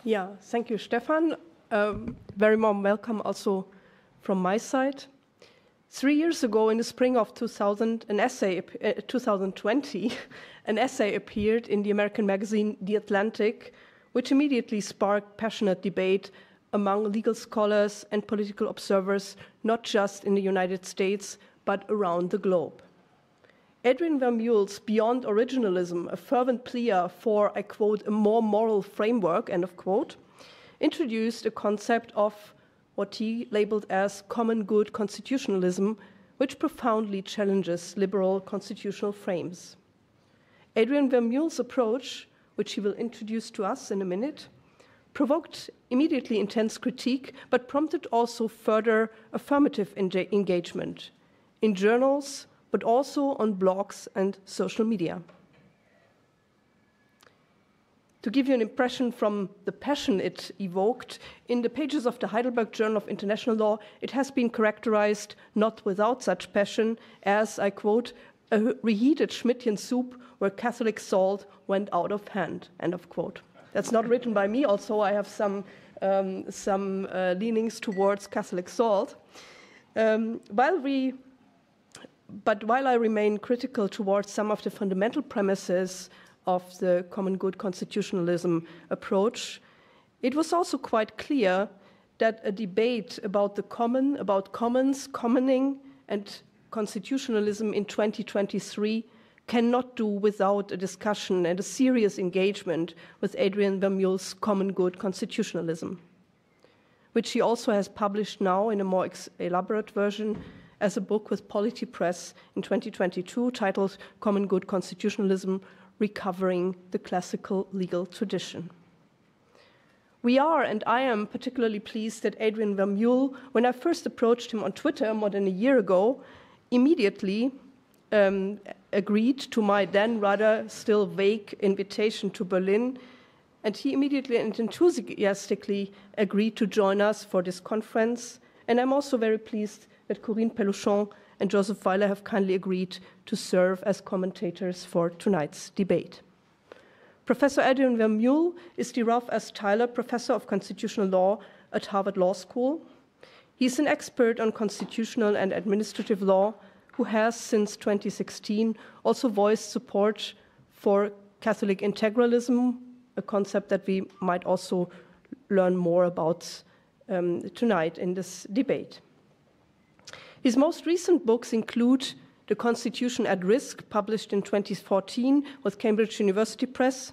Yeah, thank you, Stefan. Very warm welcome also from my side. 3 years ago, in the spring of 2020, an essay appeared in the American magazine The Atlantic, which immediately sparked passionate debate among legal scholars and political observers, not just in the United States, but around the globe. Adrian Vermeule's Beyond Originalism, a fervent plea for, I quote, a more moral framework, end of quote, introduced a concept of what he labeled as common good constitutionalism, which profoundly challenges liberal constitutional frames. Adrian Vermeule's approach, which he will introduce to us in a minute, provoked immediately intense critique, but prompted also further affirmative engagement in journals, but also on blogs and social media. To give you an impression from the passion it evoked, in the pages of the Heidelberg Journal of International Law, it has been characterized, not without such passion, as, I quote, a reheated Schmidtian soup where Catholic salt went out of hand, end of quote. That's not written by me, also I have some leanings towards Catholic salt. But while I remain critical towards some of the fundamental premises of the common good constitutionalism approach, it was also quite clear that a debate about the common, about commons, commoning, and constitutionalism in 2023 cannot do without a discussion and a serious engagement with Adrian Vermeule's common good constitutionalism, which he also has published now in a more elaborate version as a book with Polity Press in 2022 titled Common Good Constitutionalism, Recovering the Classical Legal Tradition. We are, and I am particularly pleased that Adrian Vermeule, when I first approached him on Twitter more than a year ago, immediately agreed to my then rather still vague invitation to Berlin, and he immediately and enthusiastically agreed to join us for this conference. And I'm also very pleased that Corine Pelluchon and Joseph Weiler have kindly agreed to serve as commentators for tonight's debate. Professor Adrian Vermeule is the Ralph S. Tyler Professor of Constitutional Law at Harvard Law School. He's an expert on constitutional and administrative law who has, since 2016, also voiced support for Catholic integralism, a concept that we might also learn more about tonight in this debate. His most recent books include The Constitution at Risk, published in 2014 with Cambridge University Press,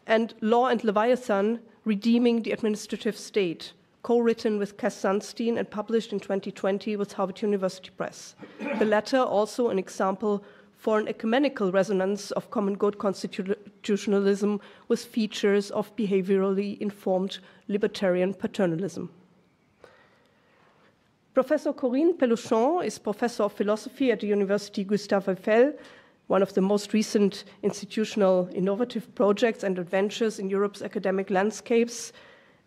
and Law and Leviathan, Redeeming the Administrative State, co-written with Cass Sunstein and published in 2020 with Harvard University Press. The latter also an example for an ecumenical resonance of common good constitutionalism with features of behaviorally informed libertarian paternalism. Professor Corine Pelluchon is professor of philosophy at the University Gustave Eiffel, one of the most recent institutional innovative projects and adventures in Europe's academic landscapes,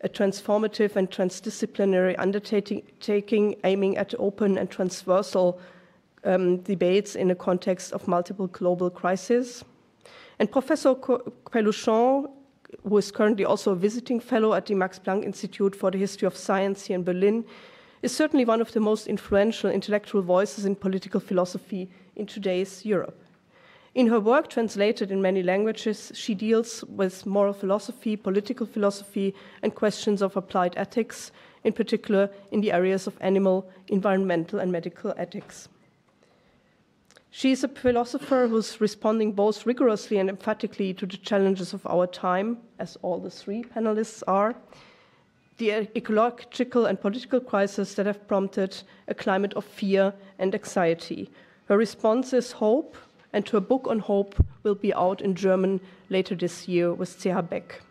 a transformative and transdisciplinary undertaking aiming at open and transversal debates in a context of multiple global crises. And Professor Pelluchon, who is currently also a visiting fellow at the Max Planck Institute for the History of Science here in Berlin, is certainly one of the most influential intellectual voices in political philosophy in today's Europe. In her work, translated in many languages, she deals with moral philosophy, political philosophy, and questions of applied ethics, in particular in the areas of animal, environmental, and medical ethics. She is a philosopher who's responding both rigorously and emphatically to the challenges of our time, as all the three panelists are, the ecological and political crises that have prompted a climate of fear and anxiety. Her response is hope, and her book on hope will be out in German later this year with C.H. Beck.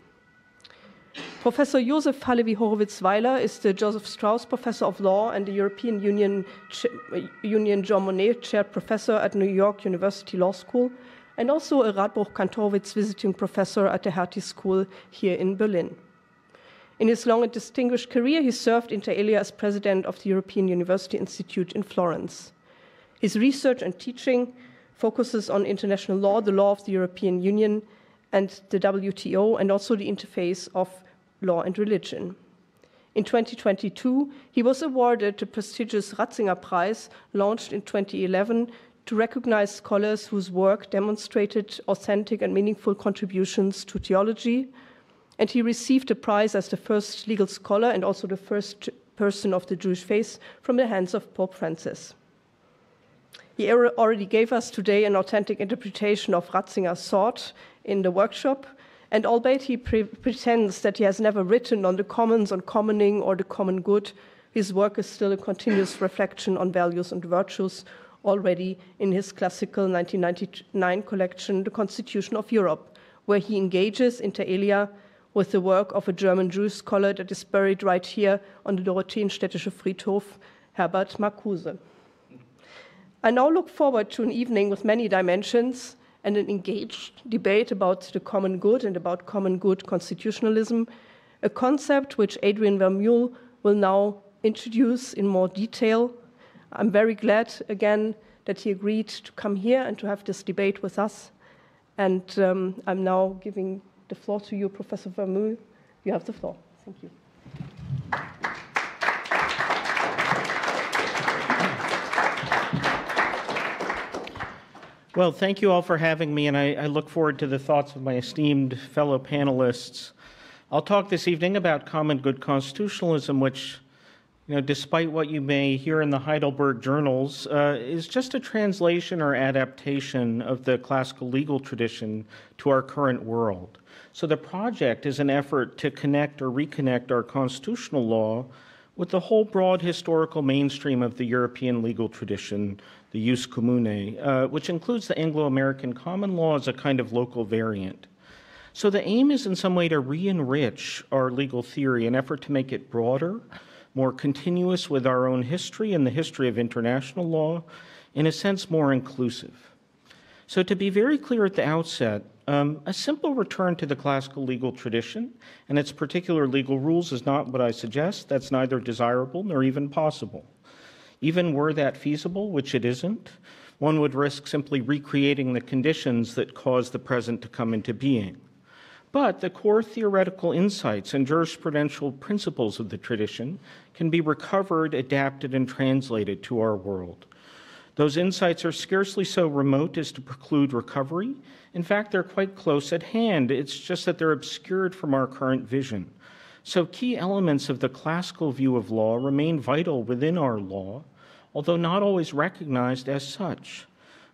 Professor Josef Hallevi-Horowitz-Weiler is the Joseph Strauss Professor of Law and the European Union Jean Monnet Chair Professor at New York University Law School, and also a Radbruch-Kantorowicz Visiting Professor at the Hertie School here in Berlin. In his long and distinguished career, he served inter alia as president of the European University Institute in Florence. His research and teaching focuses on international law, the law of the European Union, and the WTO, and also the interface of law and religion. In 2022, he was awarded the prestigious Ratzinger Prize, launched in 2011, to recognize scholars whose work demonstrated authentic and meaningful contributions to theology. And he received the prize as the first legal scholar and also the first person of the Jewish faith from the hands of Pope Francis. He already gave us today an authentic interpretation of Ratzinger's thought in the workshop, and albeit he pretends that he has never written on the commons, on commoning, or the common good, his work is still a continuous reflection on values and virtues, already in his classical 1999 collection, The Constitution of Europe, where he engages inter alia with the work of a German Jewish scholar that is buried right here on the Dorotheenstädtische Friedhof, Herbert Marcuse. I now look forward to an evening with many dimensions and an engaged debate about the common good and about common good constitutionalism, a concept which Adrian Vermeule will now introduce in more detail. I'm very glad, again, that he agreed to come here and to have this debate with us. And I'm now giving the floor to you, Professor Vermeule. You have the floor. Thank you. Well, thank you all for having me, and I look forward to the thoughts of my esteemed fellow panelists. I'll talk this evening about common good constitutionalism, which, despite what you may hear in the Heidelberg journals, is just a translation or adaptation of the classical legal tradition to our current world. So the project is an effort to connect or reconnect our constitutional law with the whole broad historical mainstream of the European legal tradition, the jus commune, which includes the Anglo-American common law as a kind of local variant. So the aim is in some way to re-enrich our legal theory, an effort to make it broader, more continuous with our own history and the history of international law, in a sense more inclusive. So to be very clear at the outset, a simple return to the classical legal tradition and its particular legal rules is not what I suggest. That's neither desirable nor even possible. Even were that feasible, which it isn't, one would risk simply recreating the conditions that cause the present to come into being. But the core theoretical insights and jurisprudential principles of the tradition can be recovered, adapted, and translated to our world. Those insights are scarcely so remote as to preclude recovery. In fact, they're quite close at hand. It's just that they're obscured from our current vision. So key elements of the classical view of law remain vital within our law, although not always recognized as such.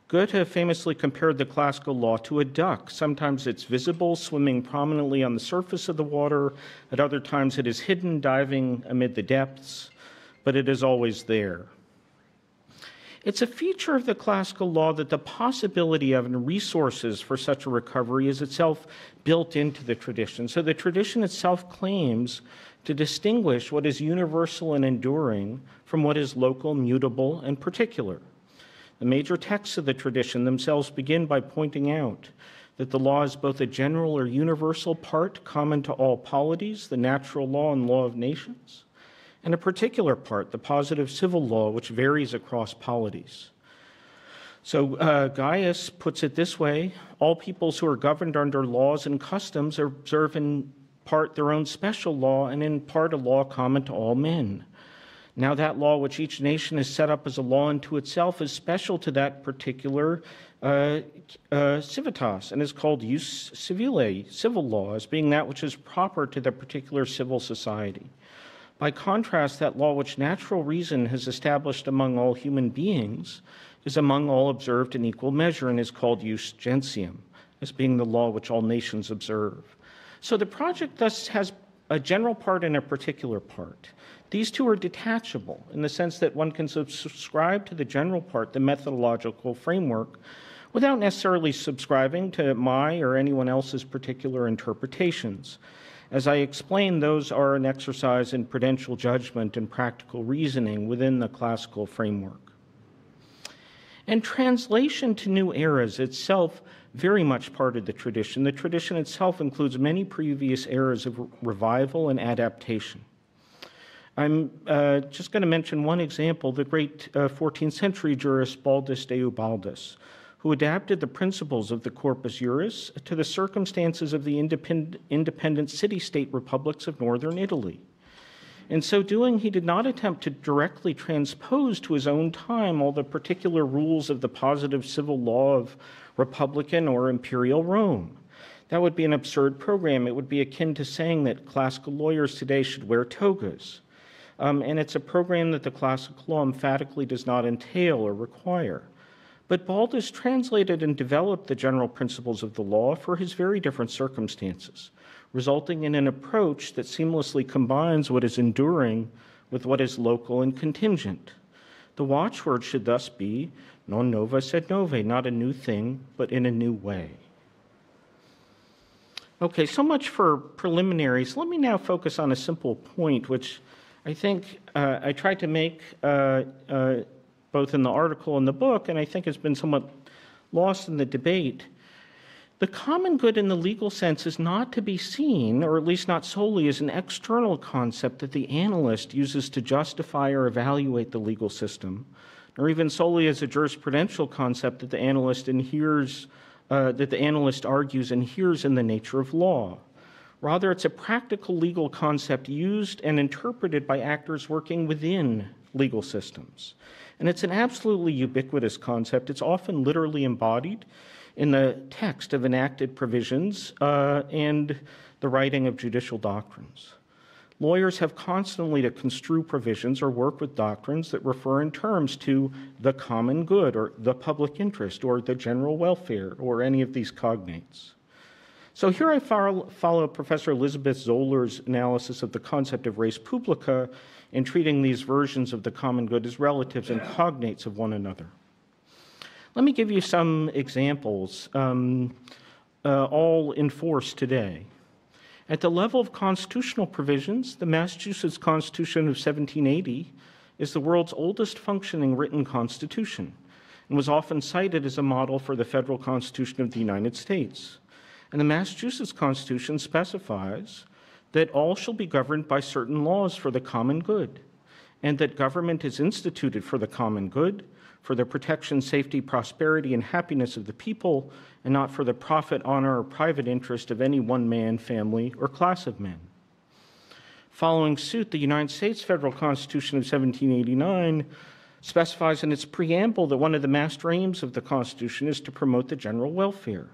Goethe famously compared the classical law to a duck. Sometimes it's visible, swimming prominently on the surface of the water. At other times it is hidden, diving amid the depths, but it is always there. It's a feature of the classical law that the possibility of and resources for such a recovery is itself built into the tradition. So the tradition itself claims to distinguish what is universal and enduring from what is local, mutable, and particular. The major texts of the tradition themselves begin by pointing out that the law is both a general or universal part common to all polities, the natural law and law of nations, and a particular part, the positive civil law, which varies across polities. So Gaius puts it this way: all peoples who are governed under laws and customs observe in part their own special law and in part a law common to all men. Now that law which each nation has set up as a law unto itself is special to that particular civitas and is called jus civile, civil law, as being that which is proper to the particular civil society. By contrast, that law which natural reason has established among all human beings is among all observed in equal measure and is called jus gentium, as being the law which all nations observe. So the project thus has a general part and a particular part. These two are detachable in the sense that one can subscribe to the general part, the methodological framework, without necessarily subscribing to my or anyone else's particular interpretations. As I explained, those are an exercise in prudential judgment and practical reasoning within the classical framework. And translation to new eras itself very much part of the tradition. The tradition itself includes many previous eras of revival and adaptation. I'm just going to mention one example, the great 14th century jurist Baldus de Ubaldus, who adapted the principles of the corpus juris to the circumstances of the independent city-state republics of northern Italy. In so doing, he did not attempt to directly transpose to his own time all the particular rules of the positive civil law of republican or imperial Rome. That would be an absurd program. It would be akin to saying that classical lawyers today should wear togas. And it's a program that the classical law emphatically does not entail or require. But Baldus translated and developed the general principles of the law for his very different circumstances, resulting in an approach that seamlessly combines what is enduring with what is local and contingent. The watchword should thus be, non nova sed nove, not a new thing, but in a new way. Okay, so much for preliminaries. Let me now focus on a simple point, which I think I tried to make both in the article and the book, and I think has been somewhat lost in the debate. The common good in the legal sense is not to be seen, or at least not solely, as an external concept that the analyst uses to justify or evaluate the legal system, or even solely as a jurisprudential concept that the analyst argues and hears in the nature of law. Rather, it's a practical legal concept used and interpreted by actors working within legal systems. And it's an absolutely ubiquitous concept. It's often literally embodied in the text of enacted provisions and the writing of judicial doctrines. Lawyers have constantly to construe provisions or work with doctrines that refer in terms to the common good or the public interest or the general welfare or any of these cognates. So here I follow Professor Elizabeth Zoller's analysis of the concept of res publica in treating these versions of the common good as relatives and cognates of one another. Let me give you some examples, all in force today. At the level of constitutional provisions, the Massachusetts Constitution of 1780 is the world's oldest functioning written constitution and was often cited as a model for the federal Constitution of the United States. And the Massachusetts Constitution specifies that all shall be governed by certain laws for the common good, and that government is instituted for the common good, for the protection, safety, prosperity, and happiness of the people, and not for the profit, honor, or private interest of any one man, family, or class of men. Following suit, the United States Federal Constitution of 1789 specifies in its preamble that one of the master aims of the Constitution is to promote the general welfare,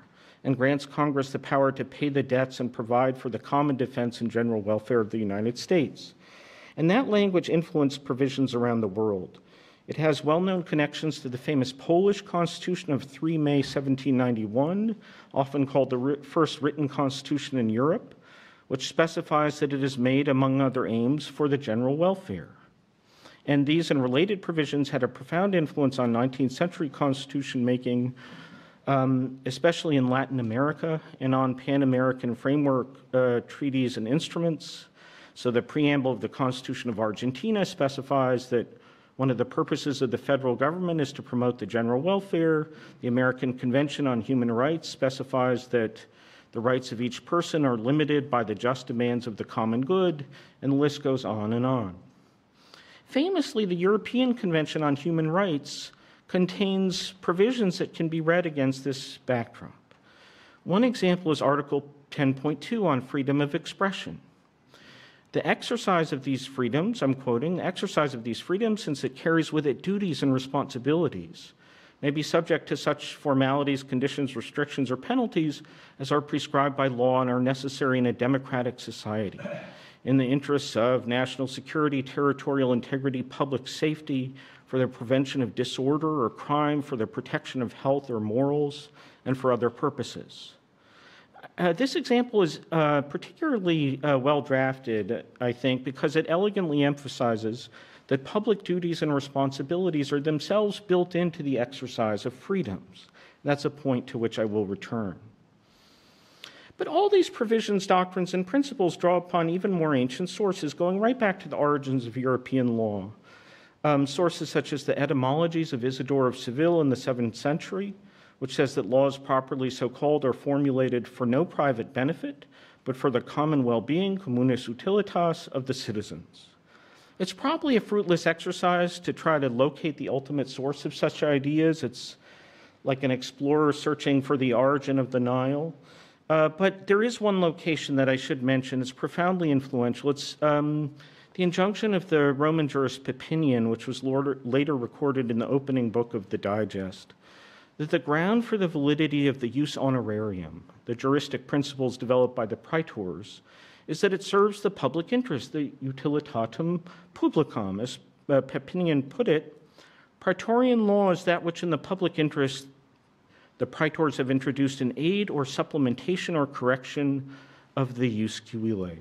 and grants Congress the power to pay the debts and provide for the common defense and general welfare of the United States. And that language influenced provisions around the world. It has well-known connections to the famous Polish Constitution of 3 May 1791, often called the first written constitution in Europe, which specifies that it is made, among other aims, for the general welfare. And these and related provisions had a profound influence on 19th century constitution making, especially in Latin America and on Pan-American framework treaties and instruments. So the preamble of the Constitution of Argentina specifies that one of the purposes of the federal government is to promote the general welfare. The American Convention on Human Rights specifies that the rights of each person are limited by the just demands of the common good, and the list goes on and on. Famously, the European Convention on Human Rights contains provisions that can be read against this backdrop. One example is Article 10.2 on freedom of expression. The exercise of these freedoms, I'm quoting, the exercise of these freedoms, since it carries with it duties and responsibilities, may be subject to such formalities, conditions, restrictions, or penalties as are prescribed by law and are necessary in a democratic society, in the interests of national security, territorial integrity, public safety, for the prevention of disorder or crime, for the protection of health or morals, and for other purposes. This example is particularly well drafted, I think, because it elegantly emphasizes that public duties and responsibilities are themselves built into the exercise of freedoms. That's a point to which I will return. But all these provisions, doctrines, and principles draw upon even more ancient sources, going right back to the origins of European law. Sources such as the etymologies of Isidore of Seville in the 7th century, which says that laws properly so called are formulated for no private benefit, but for the common well-being, communis utilitas, of the citizens. It's probably a fruitless exercise to try to locate the ultimate source of such ideas. It's like an explorer searching for the origin of the Nile. But there is one location that I should mention. It's profoundly influential. It's the injunction of the Roman jurist Papinian, which was later recorded in the opening book of the Digest, that the ground for the validity of the jus honorarium, the juristic principles developed by the praetors, is that it serves the public interest, the utilitatem publicum. As Papinian put it, praetorian law is that which in the public interest the praetors have introduced in aid or supplementation or correction of the jus civile.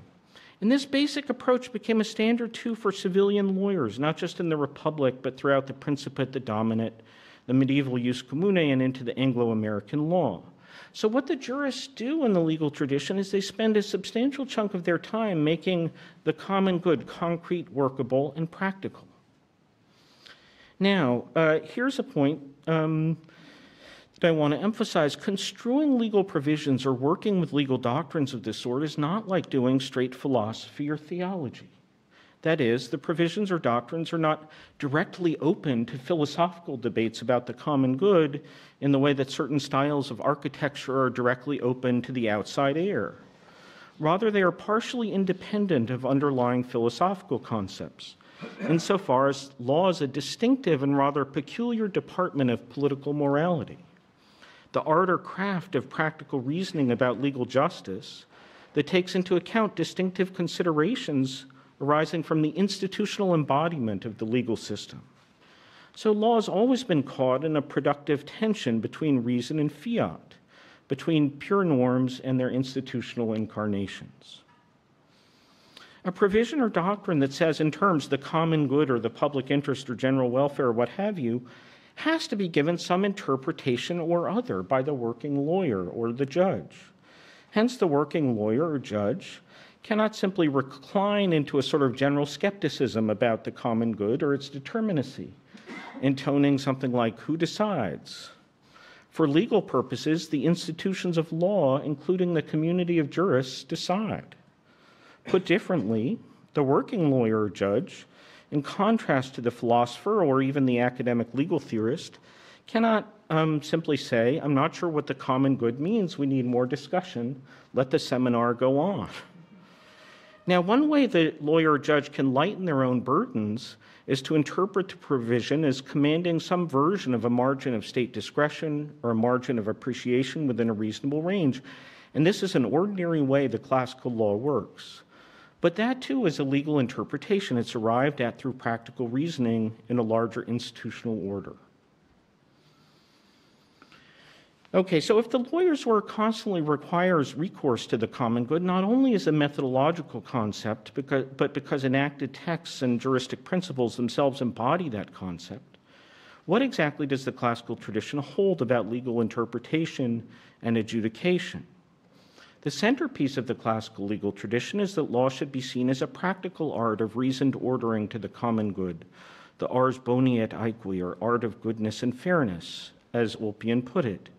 And this basic approach became a standard too for civilian lawyers, not just in the Republic, but throughout the Principate, the Dominate, the medieval jus commune, and into the Anglo-American law. So what the jurists do in the legal tradition is they spend a substantial chunk of their time making the common good concrete, workable, and practical. Now, here's a point that I want to emphasize. Construing legal provisions or working with legal doctrines of this sort is not like doing straight philosophy or theology. That is, the provisions or doctrines are not directly open to philosophical debates about the common good in the way that certain styles of architecture are directly open to the outside air. Rather, they are partially independent of underlying philosophical concepts, insofar as law is a distinctive and rather peculiar department of political morality. The art or craft of practical reasoning about legal justice that takes into account distinctive considerations arising from the institutional embodiment of the legal system. So law has always been caught in a productive tension between reason and fiat, between pure norms and their institutional incarnations. A provision or doctrine that says in terms the common good or the public interest or general welfare or what have you has to be given some interpretation or other by the working lawyer or the judge. Hence, the working lawyer or judge cannot simply recline into a sort of general skepticism about the common good or its determinacy, intoning something like, who decides? For legal purposes, the institutions of law, including the community of jurists, decide. Put differently, the working lawyer or judge, in contrast to the philosopher or even the academic legal theorist, cannot simply say, I'm not sure what the common good means, we need more discussion, let the seminar go on. Now, one way the lawyer or judge can lighten their own burdens is to interpret the provision as commanding some version of a margin of state discretion or a margin of appreciation within a reasonable range. And this is an ordinary way the classical law works. But that, too, is a legal interpretation. It's arrived at through practical reasoning in a larger institutional order. Okay, so if the lawyer's work constantly requires recourse to the common good, not only as a methodological concept, but because enacted texts and juristic principles themselves embody that concept, what exactly does the classical tradition hold about legal interpretation and adjudication? The centerpiece of the classical legal tradition is that law should be seen as a practical art of reasoned ordering to the common good, the ars boni et aequi, or art of goodness and fairness, as Ulpian put it.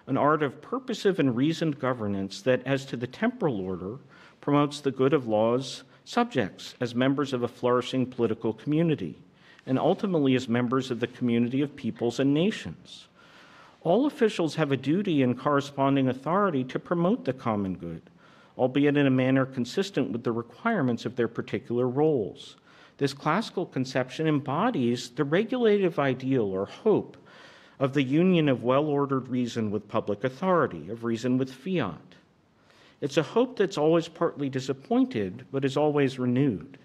An art of purposive and reasoned governance that, as to the temporal order, promotes the good of law's subjects as members of a flourishing political community, and ultimately as members of the community of peoples and nations. All officials have a duty and corresponding authority to promote the common good, albeit in a manner consistent with the requirements of their particular roles. This classical conception embodies the regulative ideal or hope of the union of well-ordered reason with public authority, of reason with fiat. It's a hope that's always partly disappointed, but is always renewed.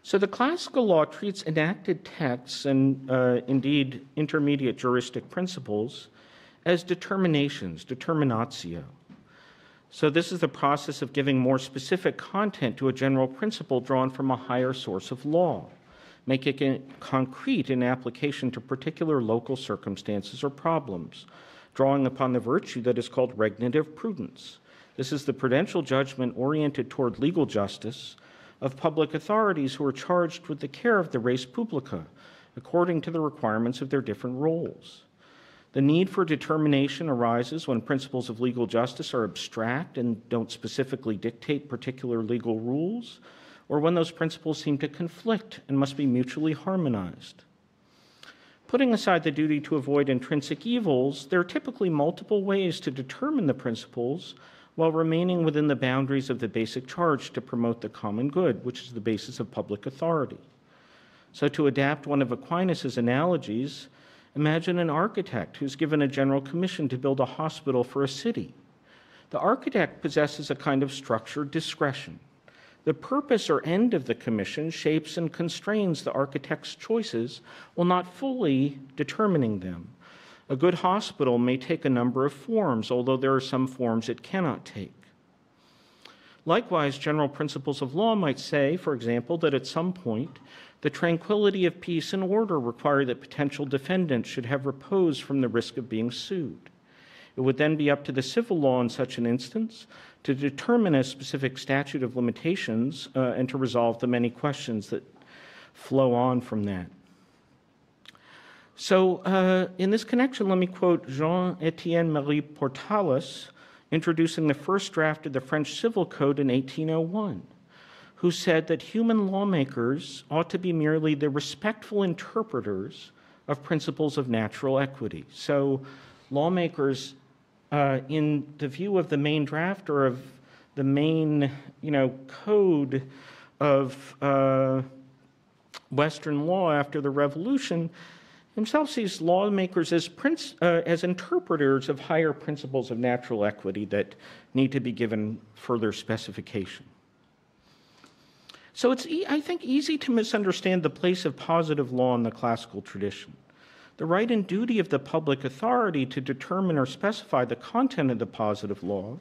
So the classical law treats enacted texts and indeed intermediate juristic principles as determinations, determinatio. So this is the process of giving more specific content to a general principle drawn from a higher source of law, making it concrete in application to particular local circumstances or problems, drawing upon the virtue that is called regnative prudence. This is the prudential judgment oriented toward legal justice of public authorities who are charged with the care of the res publica, according to the requirements of their different roles. The need for determination arises when principles of legal justice are abstract and don't specifically dictate particular legal rules, or when those principles seem to conflict and must be mutually harmonized. Putting aside the duty to avoid intrinsic evils, there are typically multiple ways to determine the principles while remaining within the boundaries of the basic charge to promote the common good, which is the basis of public authority. So to adapt one of Aquinas' analogies, imagine an architect who's given a general commission to build a hospital for a city. The architect possesses a kind of structured discretion. The purpose or end of the commission shapes and constrains the architect's choices while not fully determining them. A good hospital may take a number of forms, although there are some forms it cannot take. Likewise, general principles of law might say, for example, that at some point, the tranquility of peace and order require that potential defendants should have repose from the risk of being sued. It would then be up to the civil law in such an instance to determine a specific statute of limitations and to resolve the many questions that flow on from that. So in this connection, let me quote Jean-Étienne Marie Portalis, introducing the first draft of the French Civil Code in 1801, who said that human lawmakers ought to be merely the respectful interpreters of principles of natural equity. So lawmakers, in the view of the main draft or of the main, code of Western law after the Revolution, himself sees lawmakers as interpreters of higher principles of natural equity that need to be given further specification. So it's, I think, easy to misunderstand the place of positive law in the classical tradition. The right and duty of the public authority to determine or specify the content of the positive law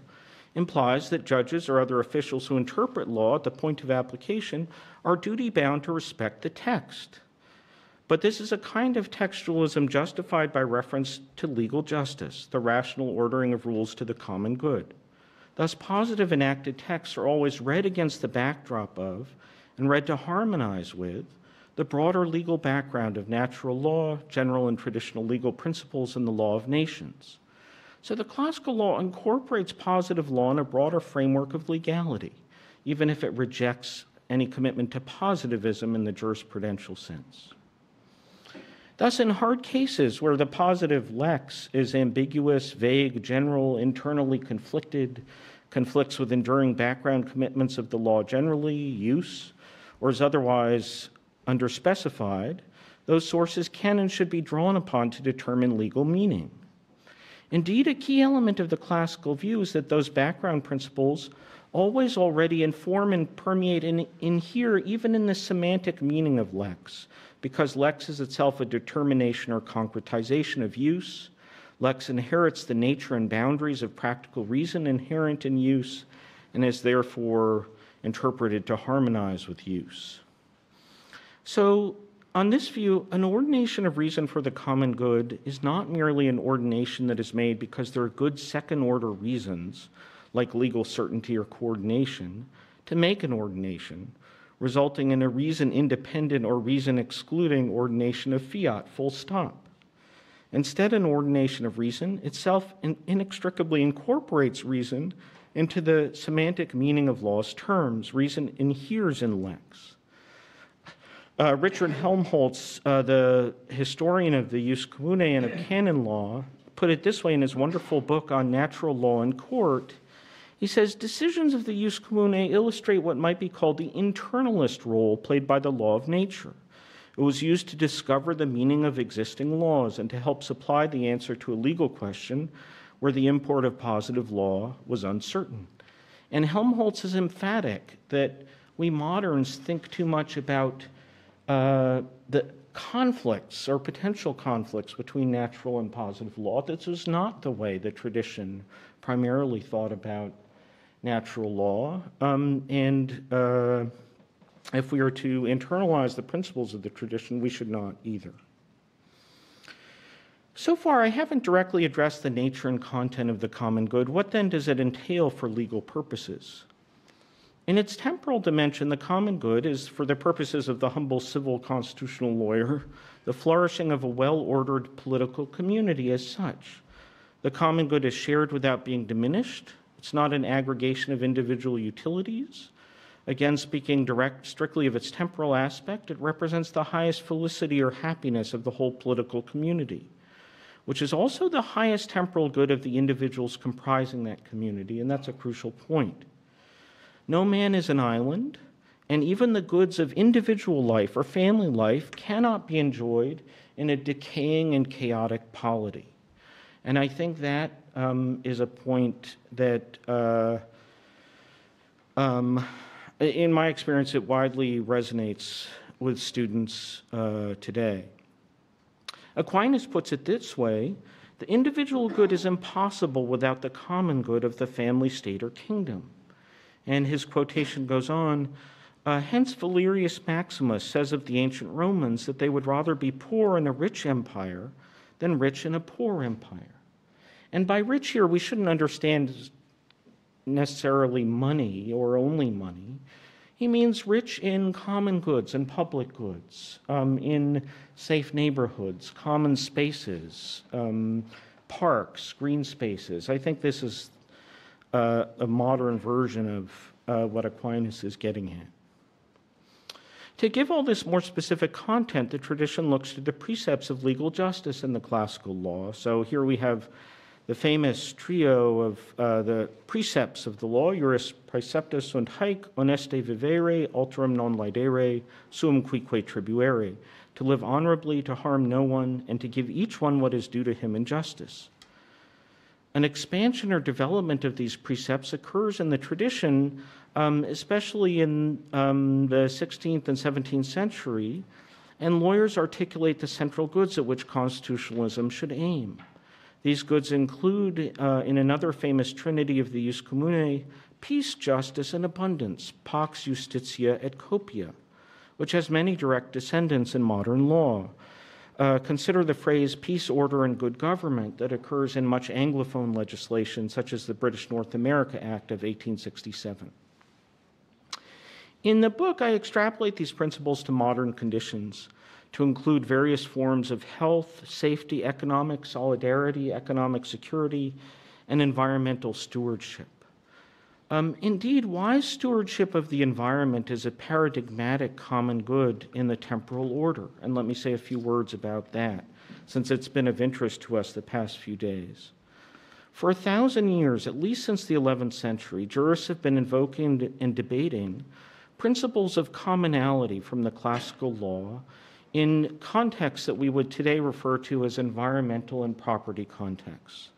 implies that judges or other officials who interpret law at the point of application are duty-bound to respect the text. But this is a kind of textualism justified by reference to legal justice, the rational ordering of rules to the common good. Thus, positive enacted texts are always read against the backdrop of, and read to harmonize with, the broader legal background of natural law, general and traditional legal principles, and the law of nations. So the classical law incorporates positive law in a broader framework of legality, even if it rejects any commitment to positivism in the jurisprudential sense. Thus, in hard cases where the positive lex is ambiguous, vague, general, internally conflicted, conflicts with enduring background commitments of the law generally, use, or is otherwise underspecified, those sources can and should be drawn upon to determine legal meaning. Indeed, a key element of the classical view is that those background principles always already inform and permeate and inhere even in the semantic meaning of lex, because lex is itself a determination or concretization of use. Lex inherits the nature and boundaries of practical reason inherent in use and is therefore interpreted to harmonize with use. So, on this view, an ordination of reason for the common good is not merely an ordination that is made because there are good second-order reasons, like legal certainty or coordination, to make an ordination, resulting in a reason-independent or reason-excluding ordination of fiat, full stop. Instead, an ordination of reason itself inextricably incorporates reason into the semantic meaning of law's terms. Reason inheres in lex. Richard Helmholtz, the historian of the jus commune and of canon law, put it this way in his wonderful book on natural law in court. He says, decisions of the jus commune illustrate what might be called the internalist role played by the law of nature. It was used to discover the meaning of existing laws and to help supply the answer to a legal question where the import of positive law was uncertain. And Helmholtz is emphatic that we moderns think too much about the conflicts or potential conflicts between natural and positive law. This was not the way the tradition primarily thought about natural law. If we are to internalize the principles of the tradition, we should not either. So far, I haven't directly addressed the nature and content of the common good. What then does it entail for legal purposes? In its temporal dimension, the common good is, for the purposes of the humble civil constitutional lawyer, the flourishing of a well-ordered political community as such. The common good is shared without being diminished. It's not an aggregation of individual utilities. Again, speaking strictly of its temporal aspect, it represents the highest felicity or happiness of the whole political community, which is also the highest temporal good of the individuals comprising that community, and that's a crucial point. No man is an island, and even the goods of individual life or family life cannot be enjoyed in a decaying and chaotic polity. And I think that is a point that, in my experience, it widely resonates with students today. Aquinas puts it this way: the individual good is impossible without the common good of the family, state, or kingdom. And his quotation goes on, hence Valerius Maximus says of the ancient Romans that they would rather be poor in a rich empire than rich in a poor empire. And by rich here, we shouldn't understand necessarily money or only money. He means rich in common goods and public goods, in safe neighborhoods, common spaces, parks, green spaces. I think this is a modern version of what Aquinas is getting at. To give all this more specific content, the tradition looks to the precepts of legal justice in the classical law. So here we have the famous trio of the precepts of the law: juris praeceptus sunt haec, honeste vivere, alterum non laedere, suum cuique tribuere, to live honorably, to harm no one, and to give each one what is due to him in justice. An expansion or development of these precepts occurs in the tradition, especially in the 16th and 17th century, and lawyers articulate the central goods at which constitutionalism should aim. These goods include, in another famous trinity of the jus commune, peace, justice, and abundance, pax justitia et copia, which has many direct descendants in modern law. Consider the phrase peace, order, and good government that occurs in much Anglophone legislation, such as the British North America Act of 1867. In the book, I extrapolate these principles to modern conditions, to include various forms of health, safety, economic solidarity, economic security, and environmental stewardship. Indeed, wise stewardship of the environment is a paradigmatic common good in the temporal order, and let me say a few words about that, since it's been of interest to us the past few days. For 1,000 years, at least since the 11th century, jurists have been invoking and debating principles of commonality from the classical law in contexts that we would today refer to as environmental and property contexts.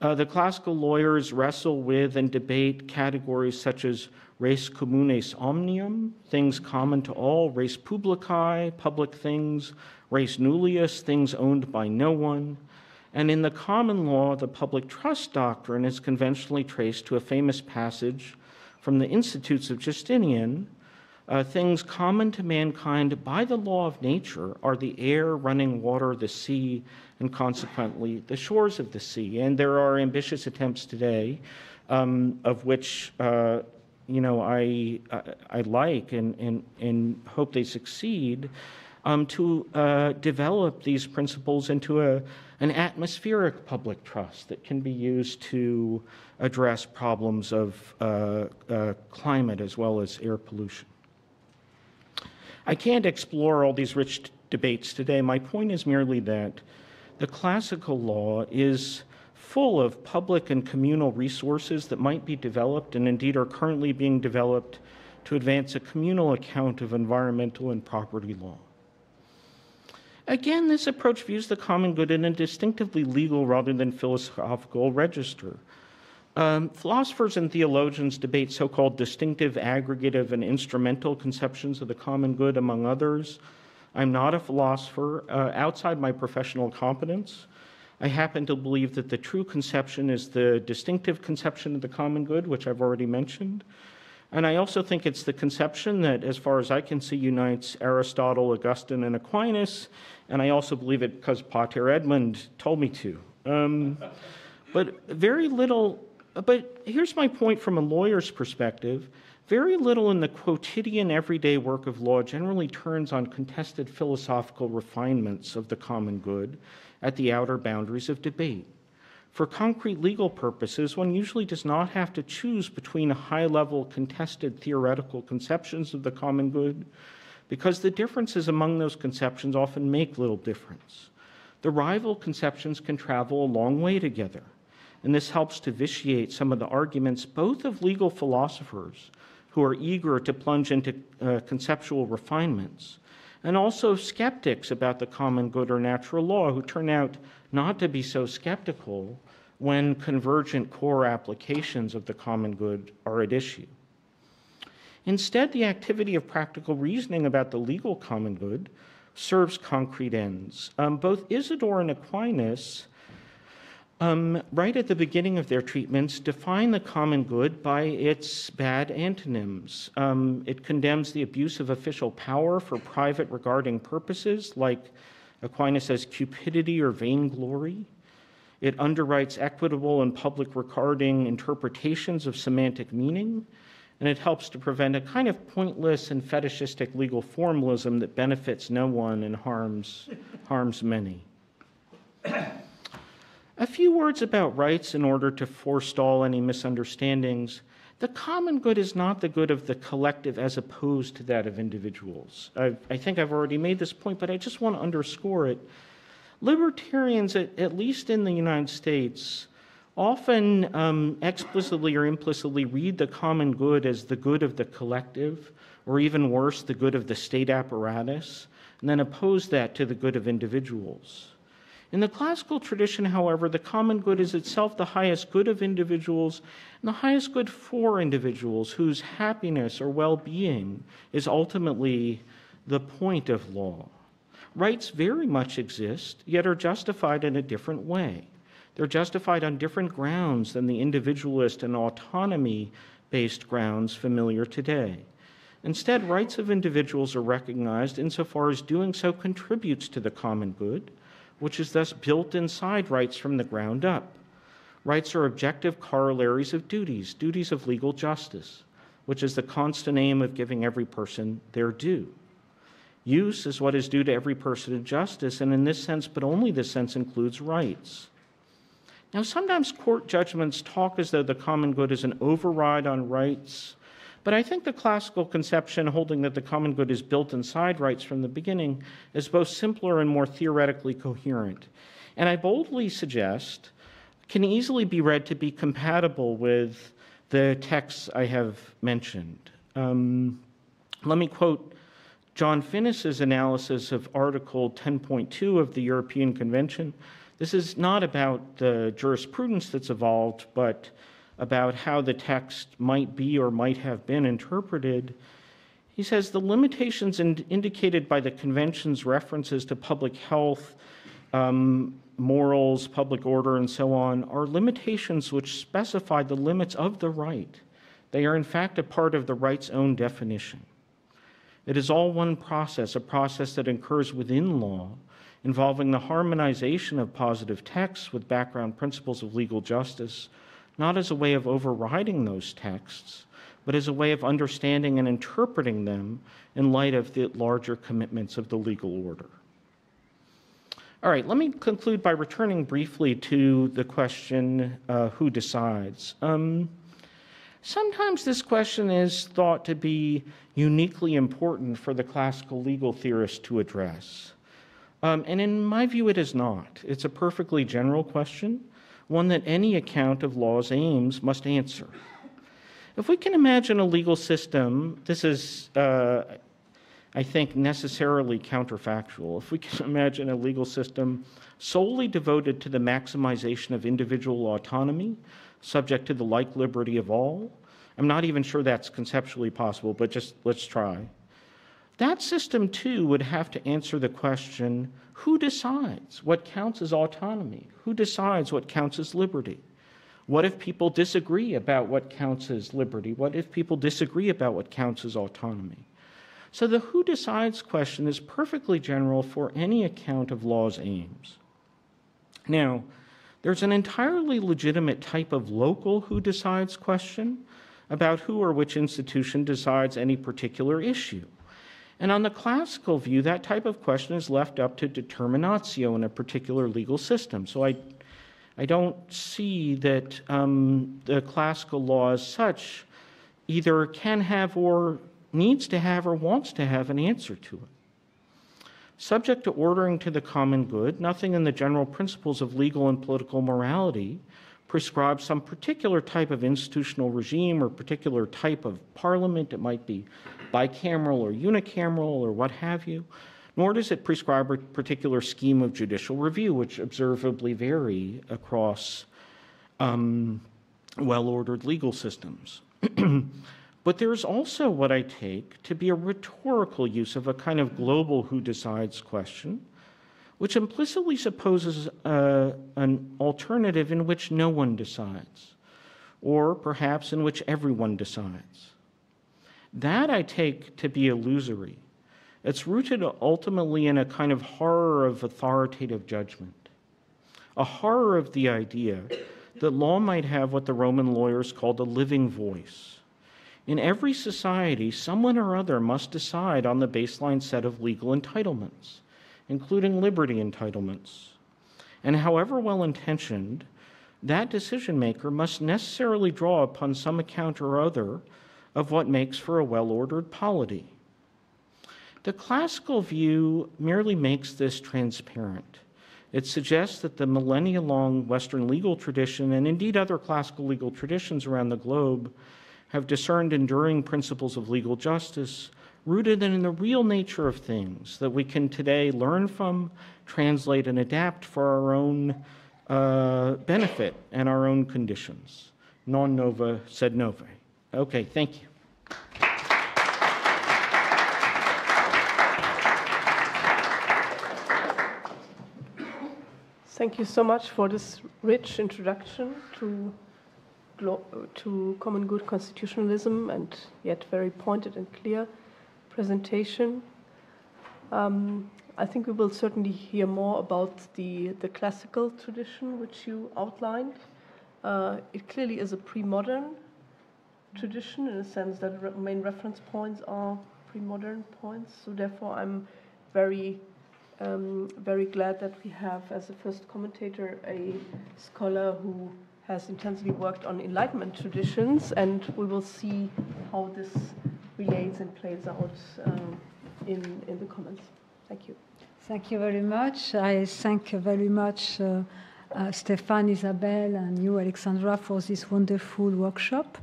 The classical lawyers wrestle with and debate categories such as res communes omnium, things common to all, res publicae, public things, res nullius, things owned by no one. And in the common law, the public trust doctrine is conventionally traced to a famous passage from the Institutes of Justinian. Things common to mankind by the law of nature are the air, running water, the sea, and consequently the shores of the sea. And there are ambitious attempts today, of which I like and hope they succeed, to develop these principles into an atmospheric public trust that can be used to address problems of climate as well as air pollution. I can't explore all these rich debates today. My point is merely that the classical law is full of public and communal resources that might be developed and indeed are currently being developed to advance a communal account of environmental and property law. Again, this approach views the common good in a distinctively legal rather than philosophical register. Philosophers and theologians debate so-called distinctive, aggregative, and instrumental conceptions of the common good, among others. I'm not a philosopher. Outside my professional competence, I happen to believe that the true conception is the distinctive conception of the common good, which I've already mentioned. And I also think it's the conception that, as far as I can see, unites Aristotle, Augustine, and Aquinas, and I also believe it because Pater Edmund told me to. But here's my point from a lawyer's perspective. Very little in the quotidian, everyday work of law generally turns on contested philosophical refinements of the common good at the outer boundaries of debate. For concrete legal purposes, one usually does not have to choose between high-level contested theoretical conceptions of the common good, because the differences among those conceptions often make little difference. The rival conceptions can travel a long way together, and this helps to vitiate some of the arguments both of legal philosophers who are eager to plunge into conceptual refinements, and also skeptics about the common good or natural law who turn out not to be so skeptical when convergent core applications of the common good are at issue. Instead, the activity of practical reasoning about the legal common good serves concrete ends. Both Isidore and Aquinas, right at the beginning of their treatments, define the common good by its bad antonyms. It condemns the abuse of official power for private regarding purposes, like Aquinas says cupidity or vainglory. It underwrites equitable and public regarding interpretations of semantic meaning, and it helps to prevent a kind of pointless and fetishistic legal formalism that benefits no one and harms many. A few words about rights in order to forestall any misunderstandings. The common good is not the good of the collective as opposed to that of individuals. I think I've already made this point, but I just want to underscore it. Libertarians, at least in the United States, often explicitly or implicitly read the common good as the good of the collective, or even worse, the good of the state apparatus, and then oppose that to the good of individuals. In the classical tradition, however, the common good is itself the highest good of individuals and the highest good for individuals whose happiness or well-being is ultimately the point of law. Rights very much exist, yet are justified in a different way. They're justified on different grounds than the individualist and autonomy-based grounds familiar today. Instead, rights of individuals are recognized insofar as doing so contributes to the common good, which is thus built inside rights from the ground up. Rights are objective corollaries of duties, duties of legal justice, which is the constant aim of giving every person their due. Use is what is due to every person in justice, and in this sense, but only this sense, includes rights. Now, sometimes court judgments talk as though the common good is an override on rights, but I think the classical conception holding that the common good is built inside rights from the beginning is both simpler and more theoretically coherent. And I boldly suggest can easily be read to be compatible with the texts I have mentioned. Let me quote John Finnis's analysis of Article 10.2 of the European Convention. This is not about the jurisprudence that's evolved, but about how the text might be or might have been interpreted. He says the limitations indicated by the Convention's references to public health, morals, public order, and so on are limitations which specify the limits of the right. They are in fact a part of the right's own definition. It is all one process, a process that occurs within law, involving the harmonization of positive texts with background principles of legal justice, not as a way of overriding those texts, but as a way of understanding and interpreting them in light of the larger commitments of the legal order. All right, let me conclude by returning briefly to the question, who decides? Sometimes this question is thought to be uniquely important for the classical legal theorist to address. And in my view, it is not. It's a perfectly general question, one that any account of law's aims must answer. If we can imagine a legal system, this is, I think, necessarily counterfactual. If we can imagine a legal system solely devoted to the maximization of individual autonomy, subject to the like liberty of all, I'm not even sure that's conceptually possible, but just let's try. That system, too, would have to answer the question, who decides what counts as autonomy? Who decides what counts as liberty? What if people disagree about what counts as liberty? What if people disagree about what counts as autonomy? So the who decides question is perfectly general for any account of law's aims. Now, there's an entirely legitimate type of local who decides question about who or which institution decides any particular issue. And on the classical view, that type of question is left up to determinatio in a particular legal system. So I don't see that the classical law as such either can have or needs to have or wants to have an answer to it. Subject to ordering to the common good, nothing in the general principles of legal and political morality prescribes some particular type of institutional regime or particular type of parliament. It might be bicameral or unicameral or what have you, nor does it prescribe a particular scheme of judicial review, which observably vary across well-ordered legal systems. But there is also what I take to be a rhetorical use of a kind of global who decides question, which implicitly supposes an alternative in which no one decides, or perhaps in which everyone decides. That I take to be illusory. It's rooted ultimately in a kind of horror of authoritative judgment, a horror of the idea that law might have what the Roman lawyers called a living voice. In every society, someone or other must decide on the baseline set of legal entitlements, including liberty entitlements. And however well-intentioned, that decision-maker must necessarily draw upon some account or other of what makes for a well-ordered polity. The classical view merely makes this transparent. It suggests that the millennia-long Western legal tradition, and indeed other classical legal traditions around the globe, have discerned enduring principles of legal justice rooted in the real nature of things that we can today learn from, translate, and adapt for our own benefit and our own conditions. Non nova sed nove. Okay, thank you. Thank you so much for this rich introduction to common good constitutionalism, and yet very pointed and clear presentation. I think we will certainly hear more about the classical tradition which you outlined. It clearly is a pre-modern tradition in the sense that the main reference points are pre-modern points. So therefore I'm very glad that we have as a first commentator a scholar who has intensely worked on Enlightenment traditions, and we will see how this relates and plays out in the comments. Thank you. Thank you very much. I thank very much Stéphane, Isabelle, and you, Alexandra, for this wonderful workshop.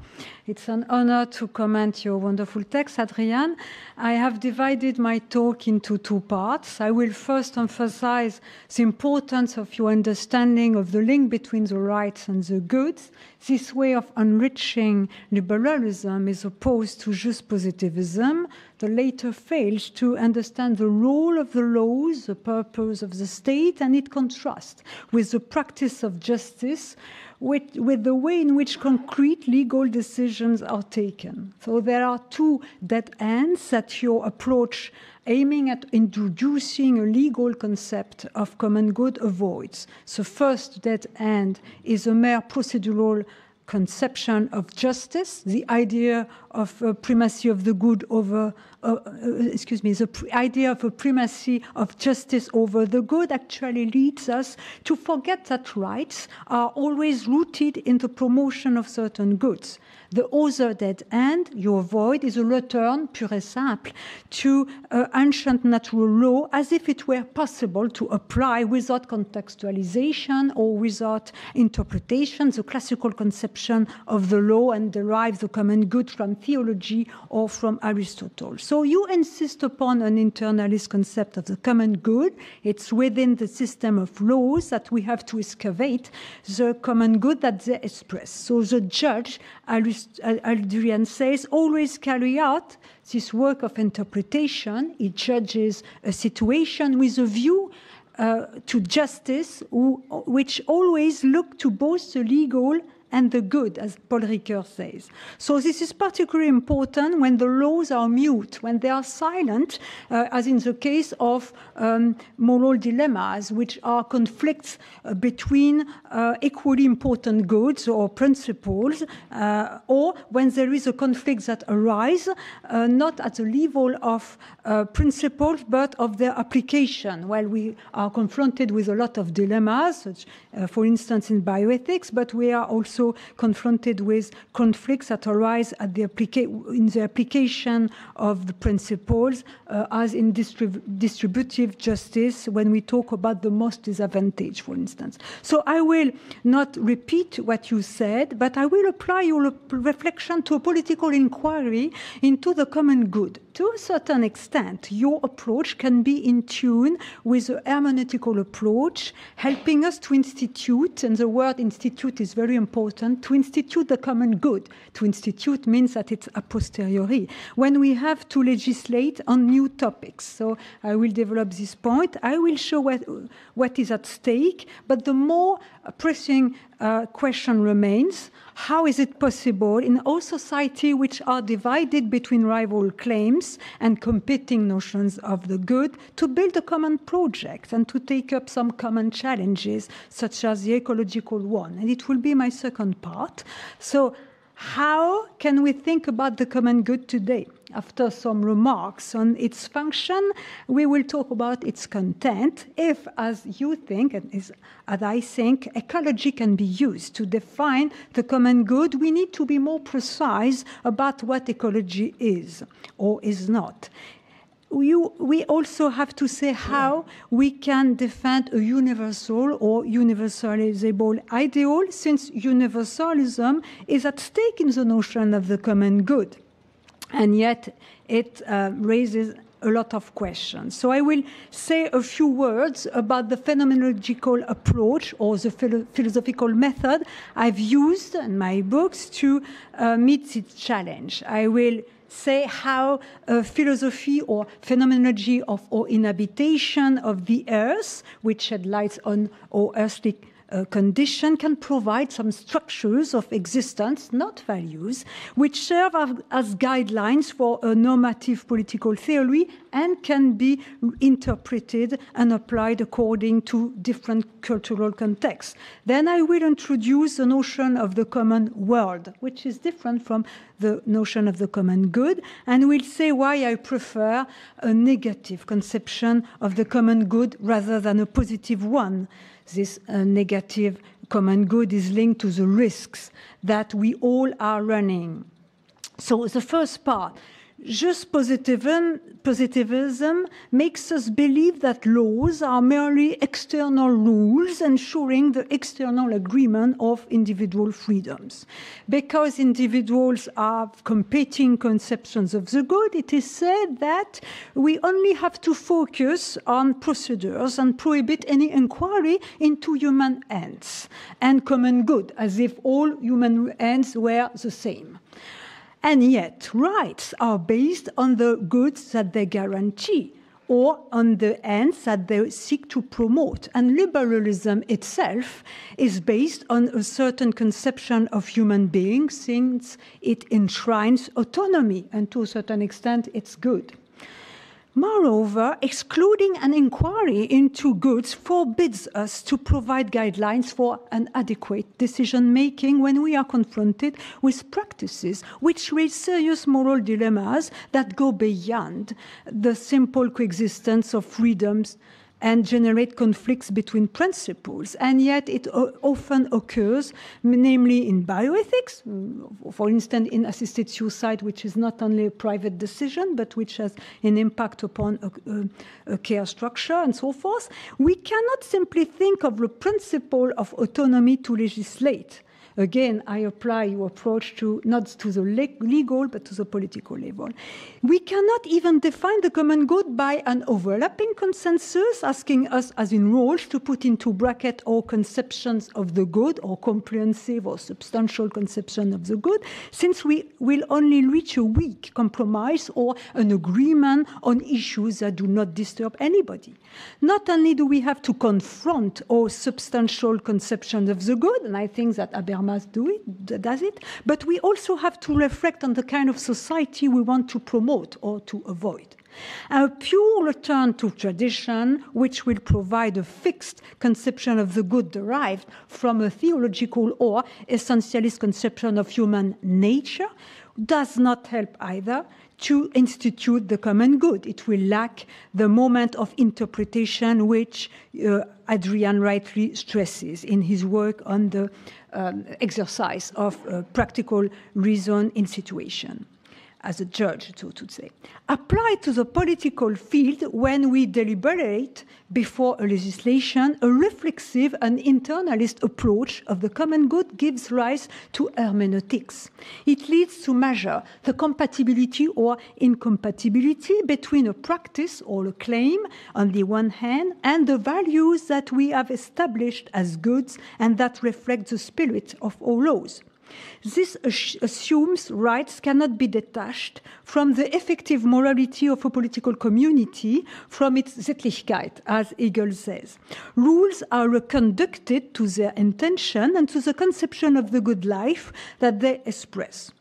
It's an honor to comment your wonderful text, Adrian. I have divided my talk into two parts. I will first emphasize the importance of your understanding of the link between the rights and the goods. This way of enriching liberalism is opposed to just positivism. The latter fails to understand the role of the laws, the purpose of the state, and it contrasts with the practice of justice, with the way in which concrete legal decisions are taken. So there are two dead ends that your approach aiming at introducing a legal concept of common good avoids. The first dead end is a mere procedural conception of justice, the idea of a primacy of the good over, the idea of a primacy of justice over the good actually leads us to forget that rights are always rooted in the promotion of certain goods. The other dead end you avoid is a return, pure et simple, to ancient natural law as if it were possible to apply without contextualization or without interpretation the classical conception of the law and derive the common good from theology or from Aristotle. So you insist upon an internalist concept of the common good. It's within the system of laws that we have to excavate the common good that they express. So the judge, Adrian says, always carry out this work of interpretation. He judges a situation with a view to justice, which always look to both the legal and the good, as Paul Ricoeur says. So this is particularly important when the laws are mute, when they are silent, as in the case of moral dilemmas, which are conflicts between equally important goods or principles, or when there is a conflict that arises not at the level of principles, but of their application. While we are confronted with a lot of dilemmas, such, for instance, in bioethics, but we are also confronted with conflicts that arise at the in the application of the principles, as in distributive justice, when we talk about the most disadvantaged, for instance. So I will not repeat what you said, but I will apply your reflection to a political inquiry into the common good. To a certain extent, your approach can be in tune with the hermeneutical approach, helping us to institute, and the word institute is very important, to institute the common good. To institute means that it's a posteriori, when we have to legislate on new topics. So I will develop this point. I will show what is at stake, but the more pressing question remains: how is it possible in all society which are divided between rival claims and competing notions of the good to build a common project and to take up some common challenges, such as the ecological one? And it will be my second part. So how can we think about the common good today? After some remarks on its function, we will talk about its content. If, as you think, and as I think, ecology can be used to define the common good, we need to be more precise about what ecology is or is not. We also have to say how we can defend a universal or universalizable ideal, since universalism is at stake in the notion of the common good. And yet it raises a lot of questions. So I will say a few words about the phenomenological approach or the philosophical method I've used in my books to meet this challenge. I will say how philosophy or phenomenology of our inhabitation of the earth, which shed light on our earthly condition, can provide some structures of existence, not values, which serve as guidelines for a normative political theory and can be interpreted and applied according to different cultural contexts. Then I will introduce the notion of the common world, which is different from the notion of the common good, and we'll say why I prefer a negative conception of the common good rather than a positive one. This negative common good is linked to the risks that we all are running. So the first part, just positivism makes us believe that laws are merely external rules ensuring the external agreement of individual freedoms. Because individuals have competing conceptions of the good, it is said that we only have to focus on procedures and prohibit any inquiry into human ends and common good, as if all human ends were the same. And yet, rights are based on the goods that they guarantee or on the ends that they seek to promote. And liberalism itself is based on a certain conception of human beings, since it enshrines autonomy, and to a certain extent, it's good. Moreover, excluding an inquiry into goods forbids us to provide guidelines for an adequate decision-making when we are confronted with practices which raise serious moral dilemmas that go beyond the simple coexistence of freedoms and generate conflicts between principles. And yet it often occurs, namely in bioethics, for instance, in assisted suicide, which is not only a private decision, but which has an impact upon a care structure and so forth. We cannot simply think of the principle of autonomy to legislate. Again, I apply your approach to not to the legal, but to the political level. We cannot even define the common good by an overlapping consensus, asking us, as in roles, to put into bracket all conceptions of the good, or comprehensive or substantial conception of the good, since we will only reach a weak compromise or an agreement on issues that do not disturb anybody. Not only do we have to confront all substantial conceptions of the good, and I think that Habermas Habermas does it, but we also have to reflect on the kind of society we want to promote or to avoid. A pure return to tradition, which will provide a fixed conception of the good derived from a theological or essentialist conception of human nature, does not help either to institute the common good. It will lack the moment of interpretation which Adrian rightly stresses in his work on the exercise of practical reason in situation, as a judge, so to say. Applied to the political field, when we deliberate before a legislation, a reflexive and internalist approach of the common good gives rise to hermeneutics. It leads to measure the compatibility or incompatibility between a practice or a claim on the one hand and the values that we have established as goods and that reflect the spirit of our laws. This assumes rights cannot be detached from the effective morality of a political community, from its Sittlichkeit, as Hegel says. Rules are conducted to their intention and to the conception of the good life that they express.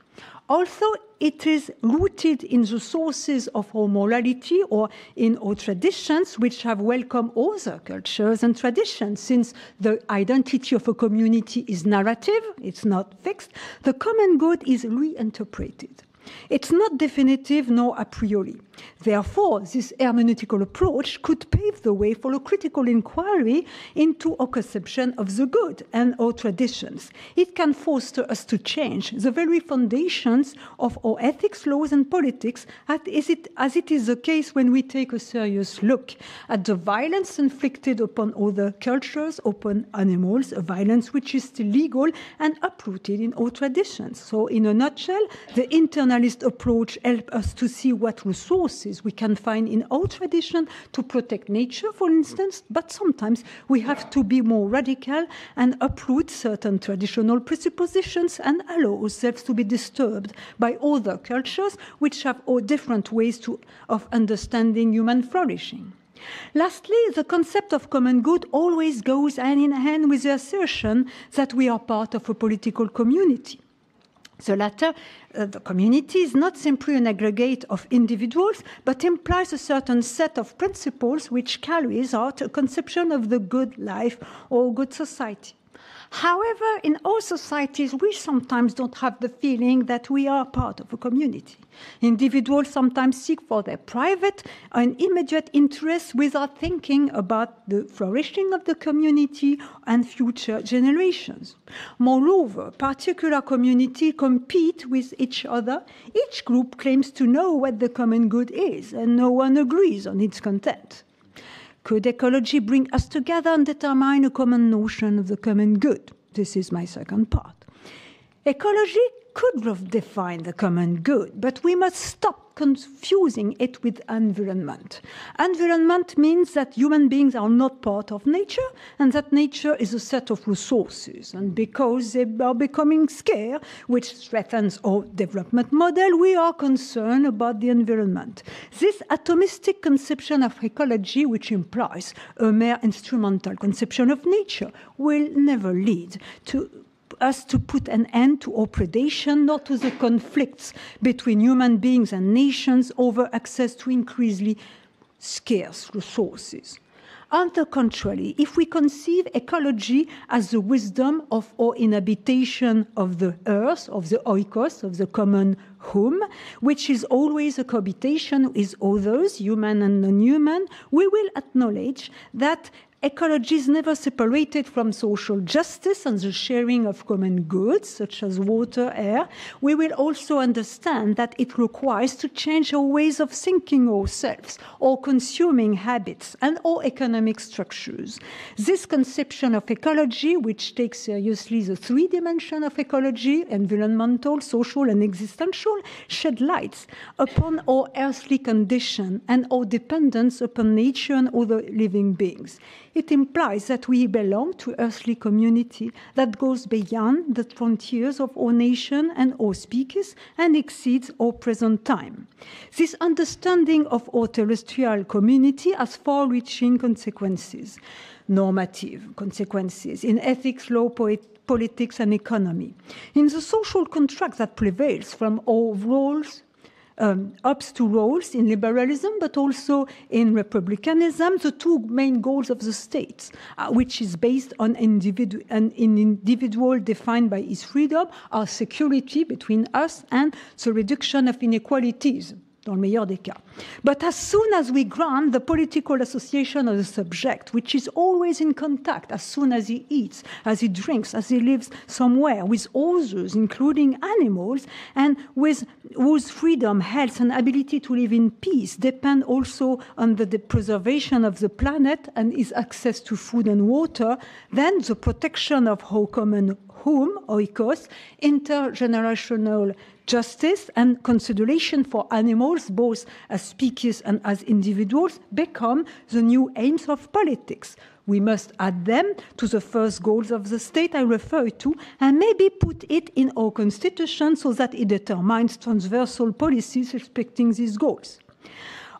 Although it is rooted in the sources of our morality or in our traditions, which have welcomed other cultures and traditions, since the identity of a community is narrative, it's not fixed, the common good is reinterpreted. It's not definitive nor a priori. Therefore, this hermeneutical approach could pave the way for a critical inquiry into our conception of the good and our traditions. It can foster us to change the very foundations of our ethics, laws, and politics, as it is the case when we take a serious look at the violence inflicted upon other cultures, upon animals, a violence which is still legal and uprooted in our traditions. So, in a nutshell, the internalist approach helps us to see what resources we can find in our tradition to protect nature, for instance, but sometimes we have to be more radical and uproot certain traditional presuppositions and allow ourselves to be disturbed by other cultures which have all different ways of understanding human flourishing. Lastly, the concept of common good always goes hand in hand with the assertion that we are part of a political community. The latter, the community, is not simply an aggregate of individuals, but implies a certain set of principles which carries out a conception of the good life or good society. However, in all societies, we sometimes don't have the feeling that we are part of a community. Individuals sometimes seek for their private and immediate interests without thinking about the flourishing of the community and future generations. Moreover, particular communities compete with each other. Each group claims to know what the common good is, and no one agrees on its content. Could ecology bring us together and determine a common notion of the common good? This is my second part. Ecology could define the common good, but we must stop confusing it with environment. Environment means that human beings are not part of nature, and that nature is a set of resources. And because they are becoming scarce, which threatens our development model, we are concerned about the environment. This atomistic conception of ecology, which implies a mere instrumental conception of nature, will never lead to us to put an end to our predation, nor to the conflicts between human beings and nations over access to increasingly scarce resources. On the contrary, if we conceive ecology as the wisdom of our inhabitation of the earth, of the oikos, of the common home, which is always a cohabitation with others, human and non-human, we will acknowledge that ecology is never separated from social justice and the sharing of common goods, such as water, air. We will also understand that it requires to change our ways of thinking ourselves, our consuming habits, and our economic structures. This conception of ecology, which takes seriously the three dimensions of ecology, environmental, social, and existential, shed light upon our earthly condition and our dependence upon nature and other living beings. It implies that we belong to an earthly community that goes beyond the frontiers of our nation and our species and exceeds our present time. This understanding of our terrestrial community has far-reaching consequences, normative consequences in ethics, law, politics and economy. In the social contract that prevails from all roles, ups to roles in liberalism, but also in republicanism, the two main goals of the state, which is based on an individual defined by his freedom, are security between us and the reduction of inequalities, dans le meilleur des cas. But as soon as we grant the political association of the subject, which is always in contact as soon as he eats, as he drinks, as he lives somewhere with others, including animals, and with whose freedom, health, and ability to live in peace depend also on the preservation of the planet and his access to food and water, then the protection of our common home, oikos, intergenerational justice and consideration for animals, both as species and as individuals, become the new aims of politics. We must add them to the first goals of the state I refer to, and maybe put it in our constitution so that it determines transversal policies respecting these goals.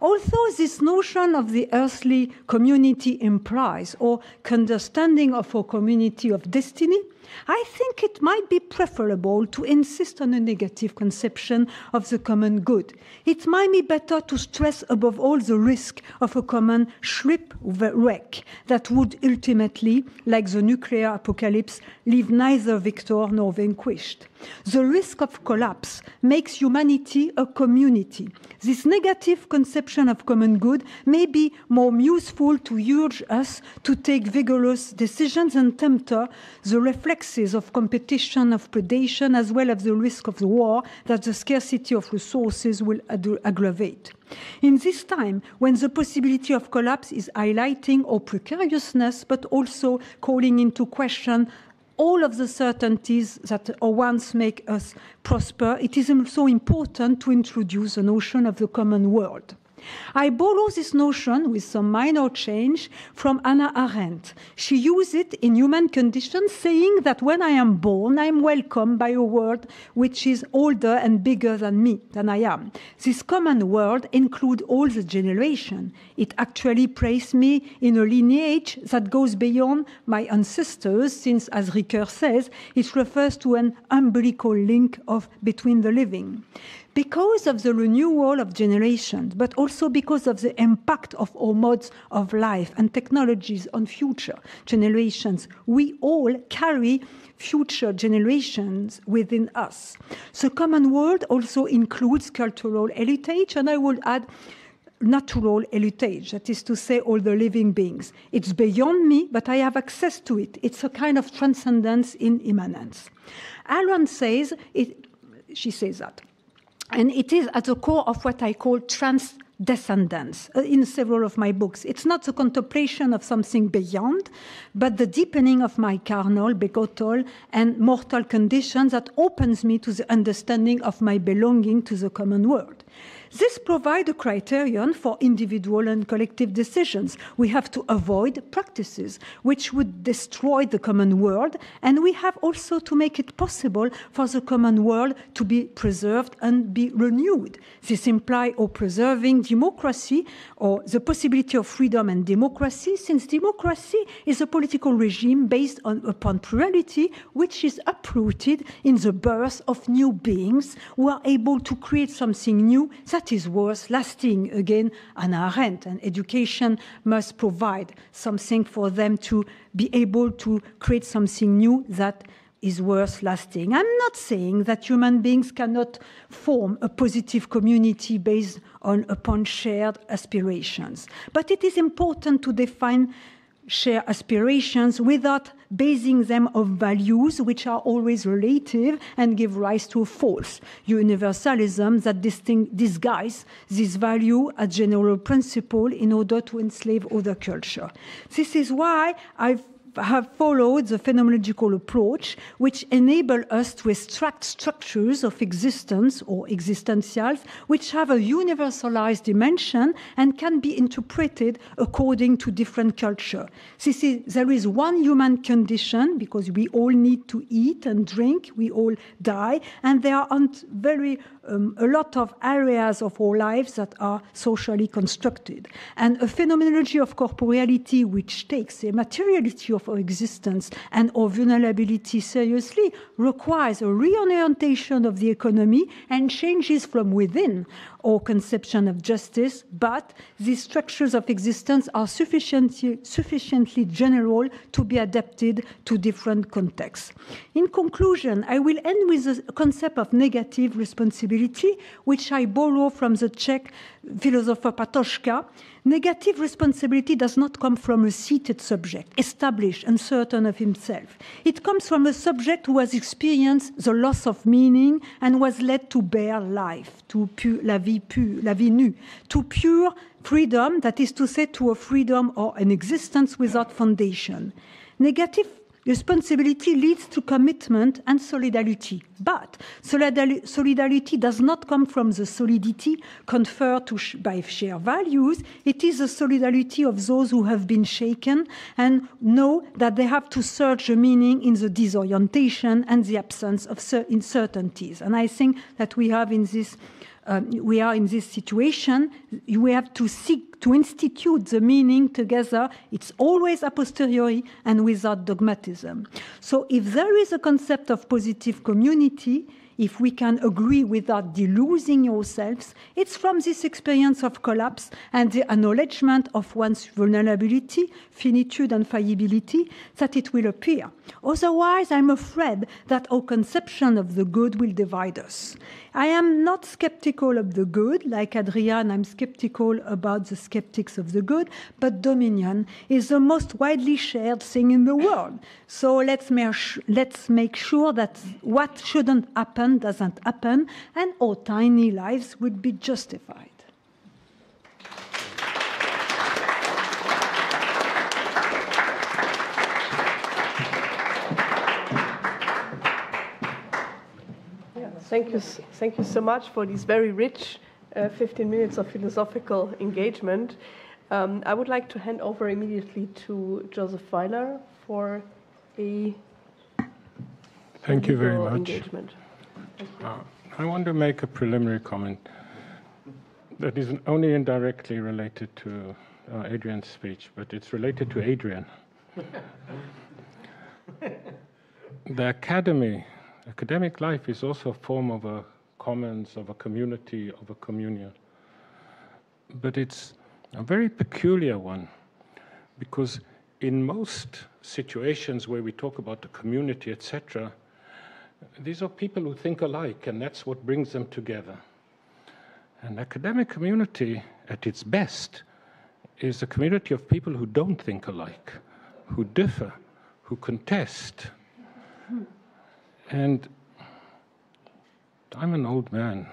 Although this notion of the earthly community implies our understanding of our community of destiny, I think it might be preferable to insist on a negative conception of the common good. It might be better to stress above all the risk of a common shipwreck that would ultimately, like the nuclear apocalypse, leave neither victor nor vanquished. The risk of collapse makes humanity a community. This negative conception of common good may be more useful to urge us to take vigorous decisions and temper the reflexes of competition, of predation, as well as the risk of the war that the scarcity of resources will aggravate. In this time, when the possibility of collapse is highlighting our precariousness, but also calling into question all of the certainties that once make us prosper, it is also important to introduce the notion of the common world. I borrow this notion with some minor change from Hannah Arendt. She used it in Human Conditions, saying that when I am born, I am welcomed by a world which is older and bigger than me, than I am. This common world includes all the generation. It actually places me in a lineage that goes beyond my ancestors, since, as Ricoeur says, it refers to an umbilical link between the living. Because of the renewal of generations, but also because of the impact of our modes of life and technologies on future generations, we all carry future generations within us. The common world also includes cultural heritage, and I would add natural heritage, that is to say, all the living beings. It's beyond me, but I have access to it. It's a kind of transcendence in immanence. Arendt says, she says that. And it is at the core of what I call transcendence in several of my books. It's not the contemplation of something beyond, but the deepening of my carnal, begotten, and mortal condition that opens me to the understanding of my belonging to the common world. This provides a criterion for individual and collective decisions. We have to avoid practices which would destroy the common world, and we have also to make it possible for the common world to be preserved and be renewed. This implies preserving democracy, or the possibility of freedom and democracy, since democracy is a political regime based upon plurality, which is uprooted in the birth of new beings who are able to create something new that is worth lasting. Again, Hannah Arendt, and education must provide something for them to be able to create something new that is worth lasting. I'm not saying that human beings cannot form a positive community based upon shared aspirations, but it is important to define shared aspirations without basing them on values which are always relative and give rise to a false universalism that disguise this value as general principle in order to enslave other culture. This is why I have followed the phenomenological approach, which enable us to extract structures of existence or existentials which have a universalized dimension and can be interpreted according to different culture. There is one human condition, because we all need to eat and drink, we all die, and there aren't a lot of areas of our lives that are socially constructed. And a phenomenology of corporeality which takes the materiality of of our existence and our vulnerability seriously requires a reorientation of the economy and changes from within our conception of justice, but these structures of existence are sufficiently general to be adapted to different contexts. In conclusion, I will end with the concept of negative responsibility, which I borrow from the Czech philosopher Patočka. Negative responsibility does not come from a seated subject, established and certain of himself. It comes from a subject who has experienced the loss of meaning and was led to bare life, to la vie nue, to pure freedom, that is to say, to a freedom or an existence without foundation. Negative responsibility leads to commitment and solidarity, but solidarity does not come from the solidity conferred by shared values. It is the solidarity of those who have been shaken and know that they have to search a meaning in the disorientation and the absence of uncertainties. And I think that we are in this situation. We have to seek to institute the meaning together. It's always a posteriori and without dogmatism. So if there is a concept of positive community, if we can agree without deluding ourselves, it's from this experience of collapse and the acknowledgement of one's vulnerability, finitude, and fallibility that it will appear. Otherwise, I'm afraid that our conception of the good will divide us. I am not skeptical of the good. Like Adrian, I'm skeptical about the skeptics of the good, but dominion is the most widely shared thing in the world. So let's make sure that what shouldn't happen doesn't happen, and our tiny lives would be justified. Thank you so much for these very rich 15 minutes of philosophical engagement. I would like to hand over immediately to Joseph Weiler for a Thank you very much. Engagement. Thank you. I want to make a preliminary comment that is only indirectly related to Adrian's speech, but it's related to Adrian. The academic life is also a form of a commons, of a community, of a communion. But it's a very peculiar one, because in most situations where we talk about the community, etc., these are people who think alike, and that's what brings them together. An academic community, at its best, is a community of people who don't think alike, who differ, who contest. And I'm an old man.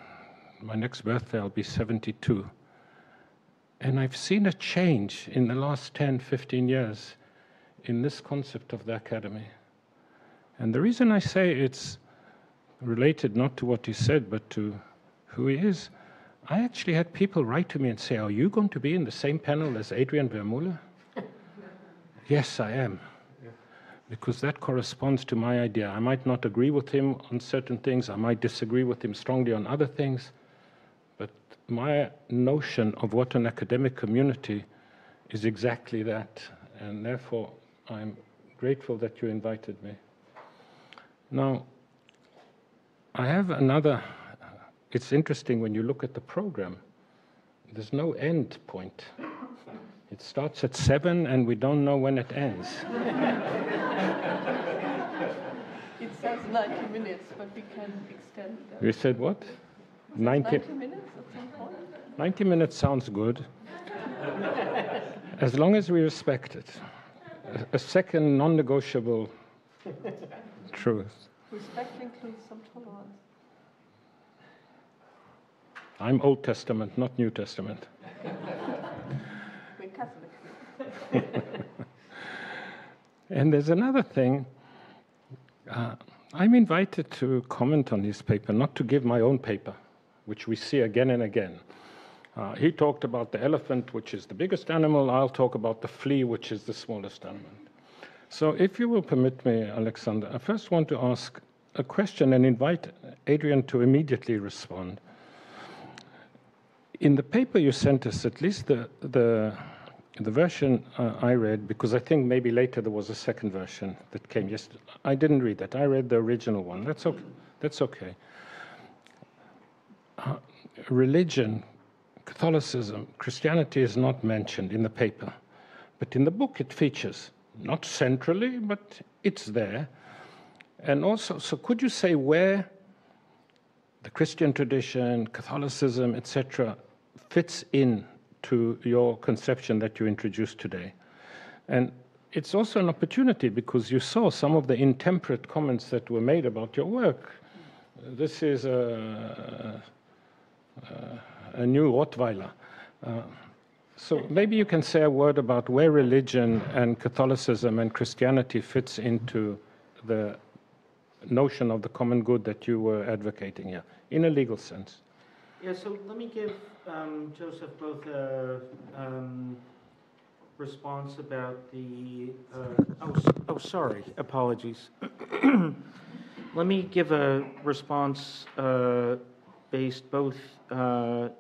My next birthday, I'll be 72. And I've seen a change in the last 10, 15 years in this concept of the academy. And the reason I say it's related not to what he said, but to who he is, I actually had people write to me and say, are you going to be in the same panel as Adrian Vermeule? Yes, I am. Because that corresponds to my idea. I might not agree with him on certain things. I might disagree with him strongly on other things. But my notion of what an academic community is exactly that. And therefore, I'm grateful that you invited me. Now, I have another. It's interesting when you look at the program. There's no end point. It starts at 7 and we don't know when it ends. It says 90 minutes, but we can extend that. You said what? 90 minutes at some point? 90 minutes sounds good. As long as we respect it. A second non-negotiable truth. Respect includes some tolerance. I'm Old Testament, not New Testament. We're Catholic. And there's another thing. I'm invited to comment on his paper, not to give my own paper, which we see again and again. He talked about the elephant, which is the biggest animal. I'll talk about the flea, which is the smallest animal. So if you will permit me, Alexandra, I first want to ask a question and invite Adrian to immediately respond. In the paper you sent us, at least the the version I read, because I think maybe later there was a second version that came yesterday. I didn't read that. I read the original one. That's okay. That's okay. Religion, Catholicism, Christianity is not mentioned in the paper, but in the book it features, not centrally, but it's there. And also, so could you say where the Christian tradition, Catholicism, etc., fits in to your conception that you introduced today? And it's also an opportunity because you saw some of the intemperate comments that were made about your work. This is a new Rottweiler. So maybe you can say a word about where religion and Catholicism and Christianity fits into the notion of the common good that you were advocating here, in a legal sense. Yeah, so let me give Joseph both a response about the, sorry, apologies. Let me give a response based both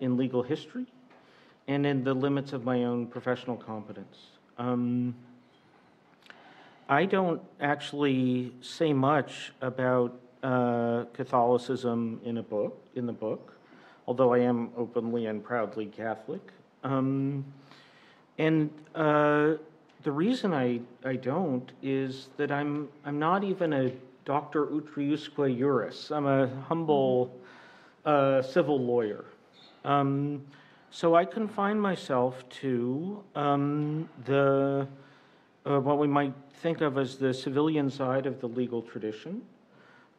in legal history and in the limits of my own professional competence. I don't actually say much about Catholicism in the book, although I am openly and proudly Catholic. And the reason I don't is that I'm not even a doctor utriusque juris. I'm a humble civil lawyer. So I confine myself to what we might think of as the civilian side of the legal tradition.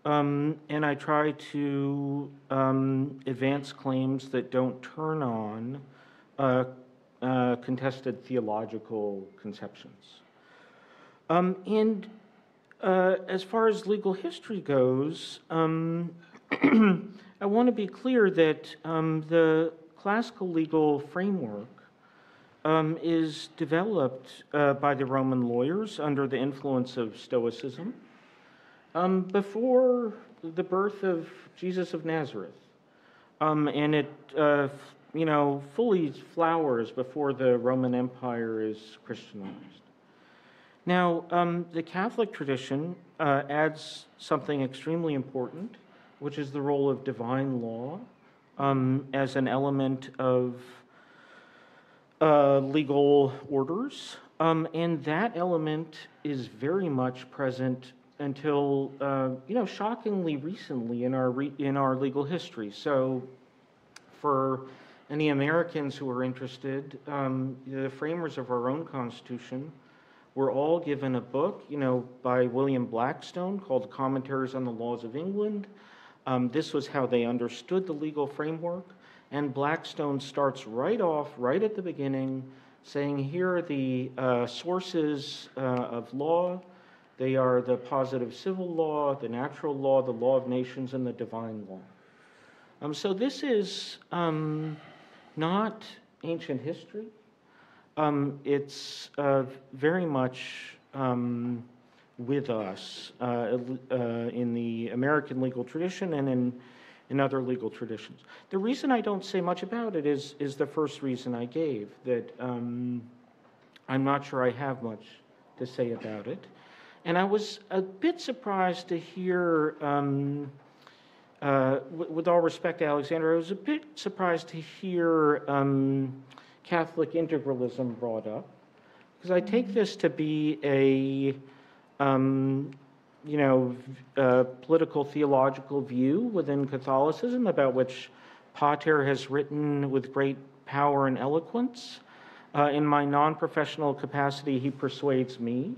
And I try to advance claims that don't turn on contested theological conceptions. And as far as legal history goes, I want to be clear that the classical legal framework is developed by the Roman lawyers under the influence of Stoicism before the birth of Jesus of Nazareth. And it, fully flowers before the Roman Empire is Christianized. Now, the Catholic tradition adds something extremely important, which is the role of divine law as an element of legal orders, and that element is very much present until shockingly recently in our legal history. So, for any Americans who are interested, the framers of our own Constitution were all given a book, by William Blackstone called Commentaries on the Laws of England. This was how they understood the legal framework. And Blackstone starts right at the beginning, saying here are the sources of law. They are the positive civil law, the natural law, the law of nations, and the divine law. So this is not ancient history. It's very much with us in the American legal tradition and in other legal traditions. The reason I don't say much about it is the first reason I gave, that I'm not sure I have much to say about it. And I was a bit surprised to hear, with all respect to Alexandra, I was a bit surprised to hear Catholic integralism brought up, because I take this to be a political theological view within Catholicism about which Pater has written with great power and eloquence. In my non-professional capacity, he persuades me.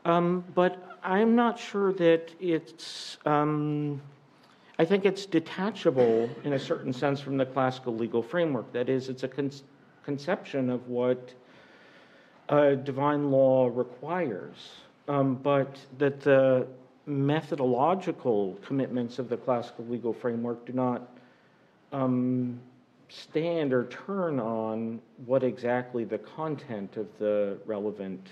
But I'm not sure that it's, I think it's detachable in a certain sense from the classical legal framework. That is, it's a conception of what divine law requires. But that the methodological commitments of the classical legal framework do not stand or turn on what exactly the content of the relevant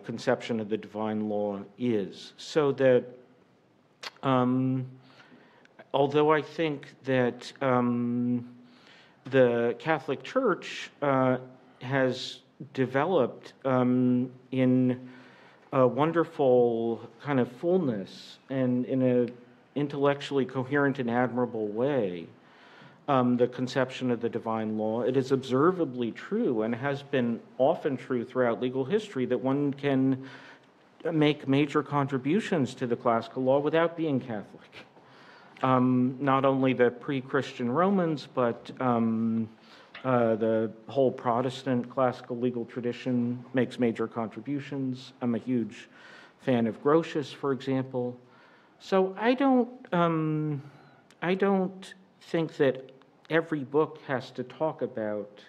conception of the divine law is. So that although I think that the Catholic Church has developed in a wonderful kind of fullness and in an intellectually coherent and admirable way, the conception of the divine law. It is observably true and has been often true throughout legal history that one can make major contributions to the classical law without being Catholic. Not only the pre-Christian Romans, but the whole Protestant classical legal tradition makes major contributions. I'm a huge fan of Grotius, for example. So I don't think that every book has to talk about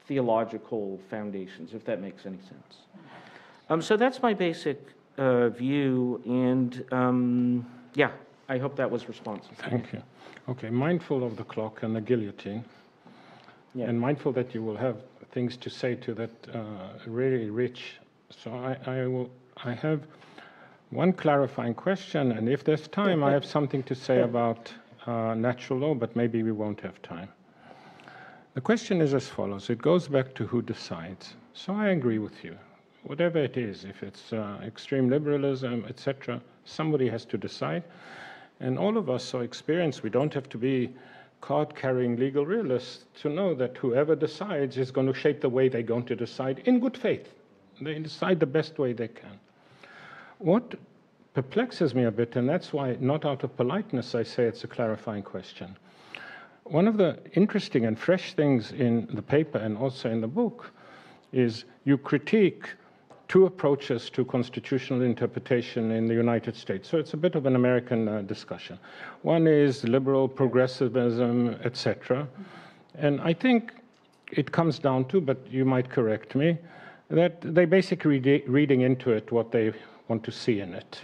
theological foundations, if that makes any sense. So that's my basic view, and yeah, I hope that was responsive. Thank you. Okay, mindful of the clock and the guillotine, and mindful that you will have things to say to that really rich. So I have one clarifying question, and if there's time, I have something to say about natural law, but maybe we won't have time. The question is as follows. It goes back to who decides. So I agree with you. Whatever it is, if it's extreme liberalism, etc., somebody has to decide. And all of us are experienced. We don't have to be card-carrying legal realists to know that whoever decides is going to shape the way they're going to decide in good faith. They decide the best way they can. What perplexes me a bit, and that's why, not out of politeness, I say it's a clarifying question. One of the interesting and fresh things in the paper and also in the book is you critique two approaches to constitutional interpretation in the United States. So it's a bit of an American discussion. One is liberal progressivism, etc. And I think it comes down to, but you might correct me, that they basically reading into it what they want to see in it.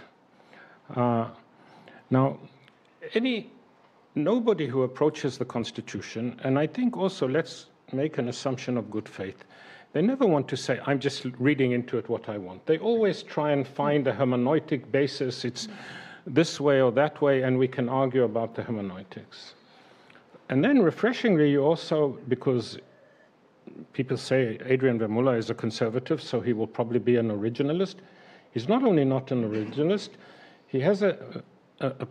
Now, nobody who approaches the Constitution, and I think also let's make an assumption of good faith, they never want to say, I'm just reading into it what I want. They always try and find a hermeneutic basis. It's this way or that way, and we can argue about the hermeneutics. And then refreshingly, you also, because people say Adrian Vermeule is a conservative, so he will probably be an originalist. He's not only not an originalist, he has a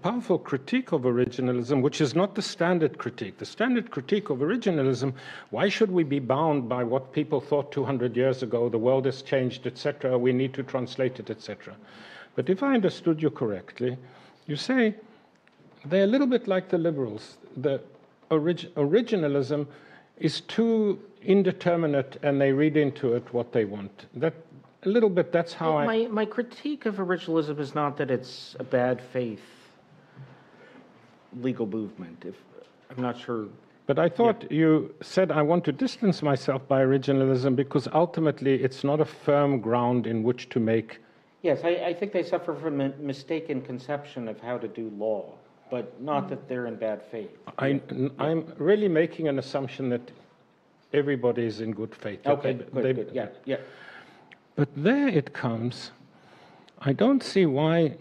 powerful critique of originalism, which is not the standard critique. The standard critique of originalism, why should we be bound by what people thought 200 years ago, the world has changed, etc., we need to translate it, etc. But if I understood you correctly, you say they're a little bit like the liberals. The originalism is too indeterminate, and they read into it what they want. That a little bit, that's how my critique of originalism is not that it's a bad faith legal movement. I'm not sure. But I thought you said I want to distance myself by originalism because ultimately it's not a firm ground in which to make. Yes, I think they suffer from a mistaken conception of how to do law, but not that they're in bad faith. I'm really making an assumption that everybody is in good faith. Okay, good. Yeah. But there it comes. I don't see why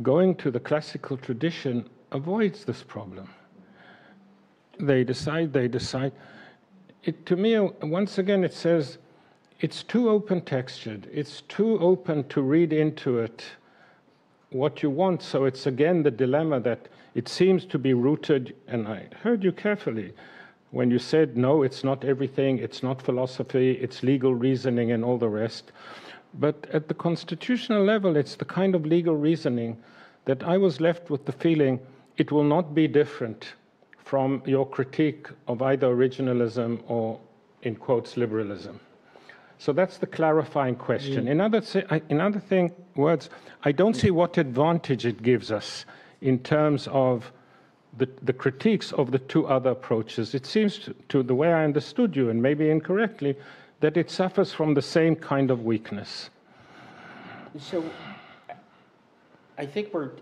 going to the classical tradition avoids this problem. They decide. To me, once again, it says it's too open-textured. It's too open to read into it what you want. So it's again the dilemma that it seems to be rooted, and I heard you carefully when you said, no, it's not everything, it's not philosophy, it's legal reasoning and all the rest. But at the constitutional level, it's the kind of legal reasoning that I was left with the feeling it will not be different from your critique of either originalism or, in quotes, liberalism. So that's the clarifying question. In other words, I don't see what advantage it gives us in terms of the critiques of the two other approaches. It seems to the way I understood you, and maybe incorrectly, that it suffers from the same kind of weakness. So I think we're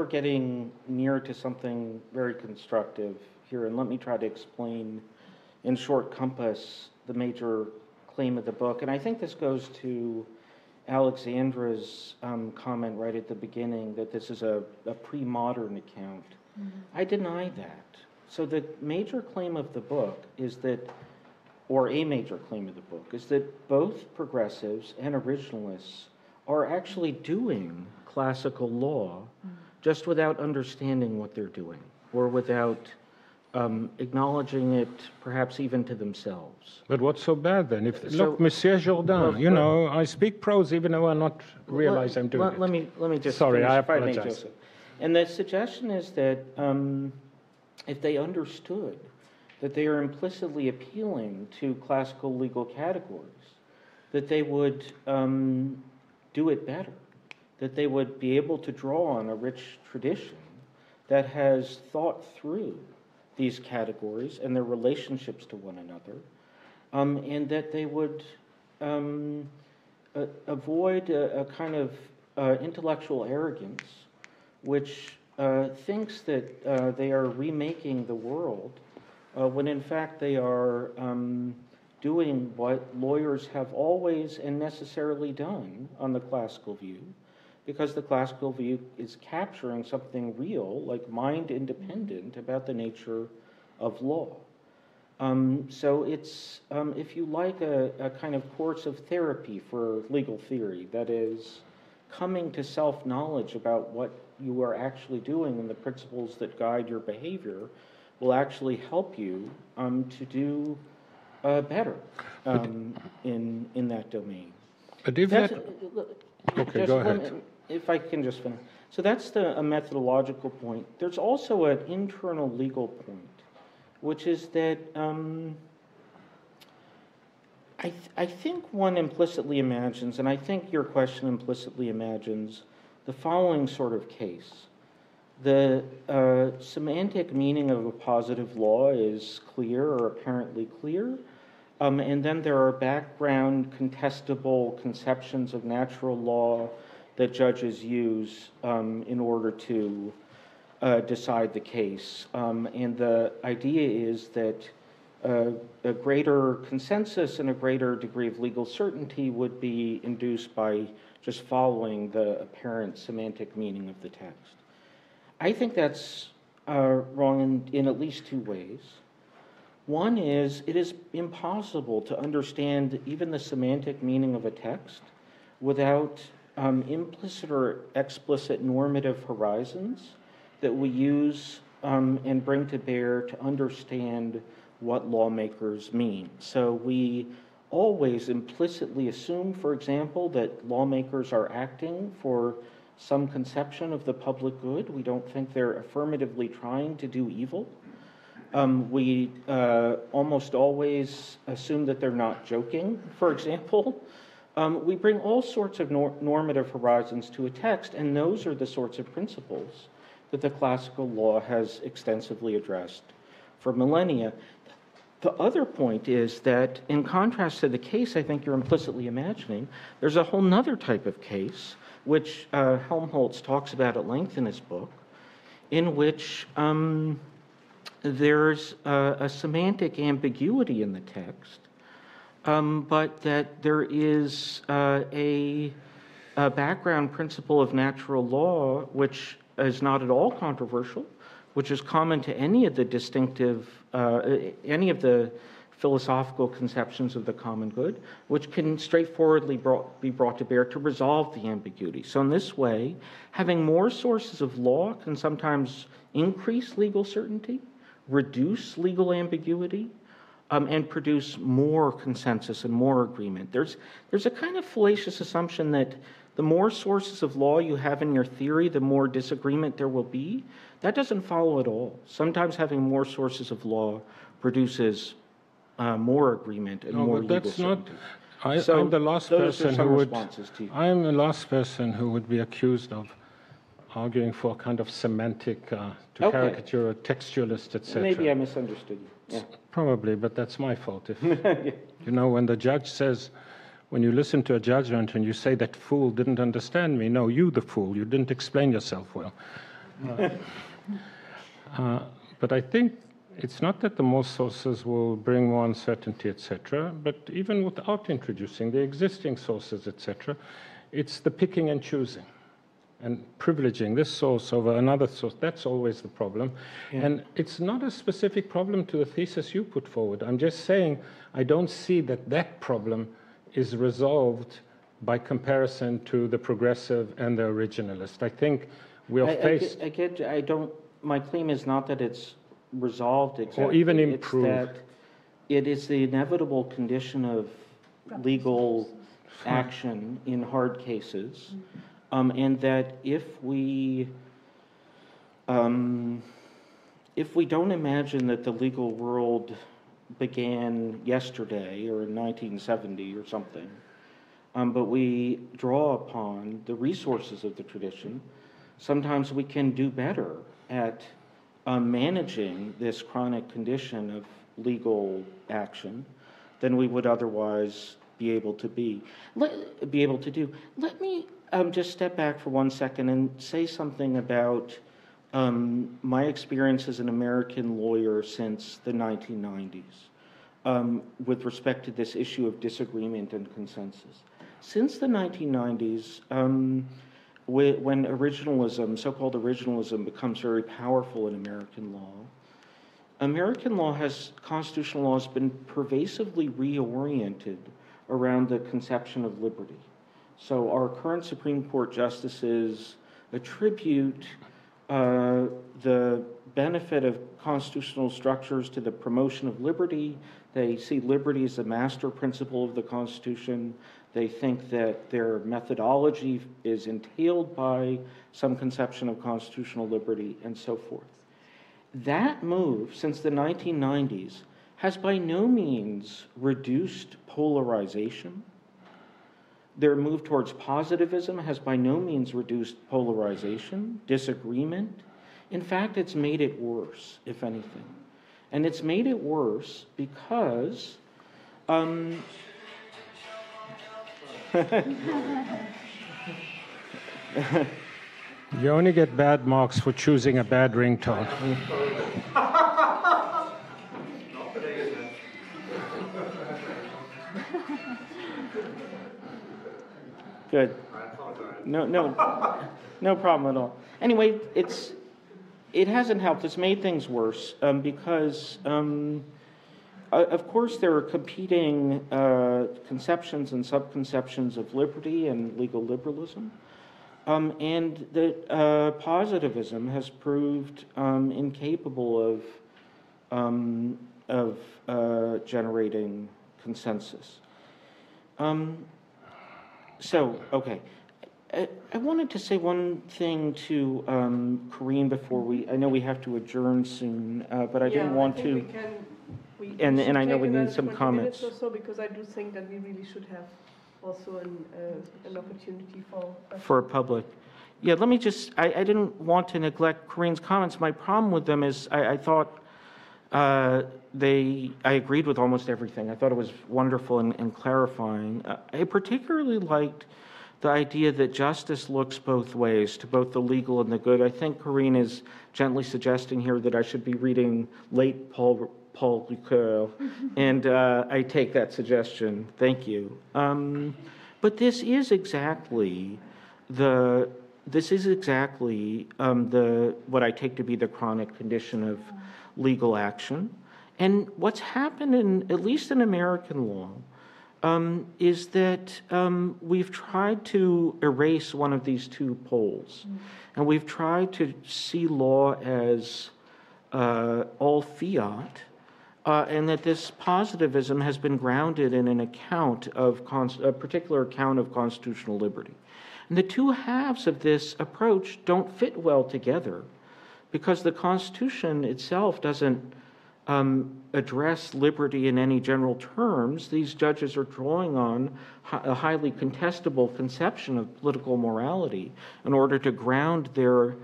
getting near to something very constructive here, and let me try to explain in short compass the major claim of the book. And I think this goes to Alexandra's comment right at the beginning that this is a pre-modern account. Mm-hmm. I deny that. So the major claim of the book is that or a major claim of the book, is that both progressives and originalists are actually doing classical law just without understanding what they're doing, or without acknowledging it, perhaps even to themselves. But what's so bad then? Look, Monsieur Jourdain, you know, I speak prose even though I not realize I'm doing it. Let me just Sorry, finish, I if may, apologize. Joseph. And the suggestion is that if they understood that they are implicitly appealing to classical legal categories, that they would do it better, that they would be able to draw on a rich tradition that has thought through these categories and their relationships to one another, and that they would avoid a kind of intellectual arrogance which thinks that they are remaking the world when in fact they are doing what lawyers have always and necessarily done on the classical view, because the classical view is capturing something real, like mind independent, about the nature of law. So it's, if you like, a kind of course of therapy for legal theory, that is, coming to self-knowledge about what you are actually doing and the principles that guide your behavior will actually help you to do better in that domain. But if that... Okay, go ahead. If I can just finish. So that's a methodological point. There's also an internal legal point, which is that I think one implicitly imagines, and I think your question implicitly imagines, the following sort of case. The semantic meaning of a positive law is clear or apparently clear, and then there are background contestable conceptions of natural law that judges use in order to decide the case. And the idea is that a greater consensus and a greater degree of legal certainty would be induced by just following the apparent semantic meaning of the text. I think that's wrong in at least two ways. One is, it is impossible to understand even the semantic meaning of a text without implicit or explicit normative horizons that we use and bring to bear to understand what lawmakers mean. So we always implicitly assume, for example, that lawmakers are acting for some conception of the public good. We don't think they're affirmatively trying to do evil. We almost always assume that they're not joking, for example. We bring all sorts of normative horizons to a text, and those are the sorts of principles that the classical law has extensively addressed for millennia. The other point is that, in contrast to the case I think you're implicitly imagining, there's a whole nother type of case, which Helmholtz talks about at length in his book, in which there's a semantic ambiguity in the text, but that there is a background principle of natural law which is not at all controversial, which is common to any of the distinctive, any of the philosophical conceptions of the common good, which can straightforwardly be brought to bear to resolve the ambiguity. So in this way, having more sources of law can sometimes increase legal certainty, reduce legal ambiguity, and produce more consensus and more agreement. There's a kind of fallacious assumption that the more sources of law you have in your theory, the more disagreement there will be. That doesn't follow at all. Sometimes having more sources of law produces more agreement and more legal certainty. I'm the last person who would. I'm the last person who would be accused of arguing for a kind of semantic caricature, a textualist, etc. Maybe I misunderstood you. Yeah. Probably, but that's my fault. If you know, when the judge says, when you listen to a judgment and you say that fool didn't understand me, no, you the fool, you didn't explain yourself well. But I think it's not that the more sources will bring more uncertainty, etc., but even without introducing the existing sources, etc., it's the picking and choosing. and privileging this source over another source, that's always the problem. Yeah. And it's not a specific problem to the thesis you put forward. I'm just saying I don't see that that problem is resolved by comparison to the progressive and the originalist. I think we're faced... My claim is not that it's resolved exactly. Or even improved. It's that it is the inevitable condition of legal action in hard cases, and that if we don't imagine that the legal world began yesterday or in 1970 or something, but we draw upon the resources of the tradition, sometimes we can do better at managing this chronic condition of legal action than we would otherwise be able to do. Let me just step back for 1 second and say something about my experience as an American lawyer since the 1990s with respect to this issue of disagreement and consensus. Since the 1990s, when originalism, so-called originalism, becomes very powerful in American law, constitutional law has been pervasively reoriented around the conception of liberty. So our current Supreme Court justices attribute the benefit of constitutional structures to the promotion of liberty. They see liberty as a master principle of the Constitution. They think that their methodology is entailed by some conception of constitutional liberty, and so forth. That move, since the 1990s, has by no means reduced polarization. Their move towards positivism has by no means reduced polarization, disagreement. In fact, it's made it worse, if anything. And it's made it worse because you only get bad marks for choosing a bad ringtone. Good. No problem at all. Anyway, it hasn't helped. It's made things worse because, of course, there are competing conceptions and subconceptions of liberty and legal liberalism, and that positivism has proved incapable of generating consensus. Okay. I wanted to say one thing to Corine before I know we have to adjourn soon, but I didn't want to. And I know we need some comments. Or so, because I do think that we really should have also an opportunity for a public. Yeah, let me just. I didn't want to neglect Corine's comments. My problem with them is I thought I agreed with almost everything. I thought it was wonderful and clarifying. I particularly liked the idea that justice looks both ways, to both the legal and the good. I think Corine is gently suggesting here that I should be reading late Paul Ricoeur, and I take that suggestion. Thank you. But this is exactly what I take to be the chronic condition of legal action. And what's happened, at least in American law, is that we've tried to erase one of these two poles. And we've tried to see law as all fiat, and that this positivism has been grounded in a particular account of constitutional liberty. And the two halves of this approach don't fit well together, because the Constitution itself doesn't address liberty in any general terms. These judges are drawing on a highly contestable conception of political morality in order to ground their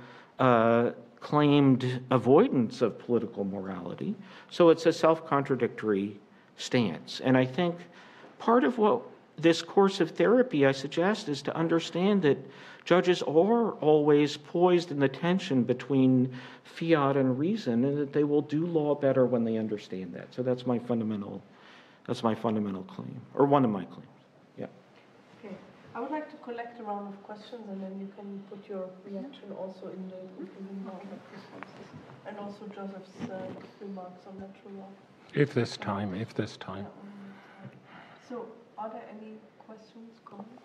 claimed avoidance of political morality. So it's a self-contradictory stance. And I think part of what this course of therapy I suggest is to understand that judges are always poised in the tension between fiat and reason, and that they will do law better when they understand that. So that's my fundamental claim, or one of my claims. Yeah. Okay. I would like to collect a round of questions, and then you can put your reaction also in the concluding round of responses, and also Joseph's remarks on natural law. If there's time, if there's time. So, are there any questions, comments?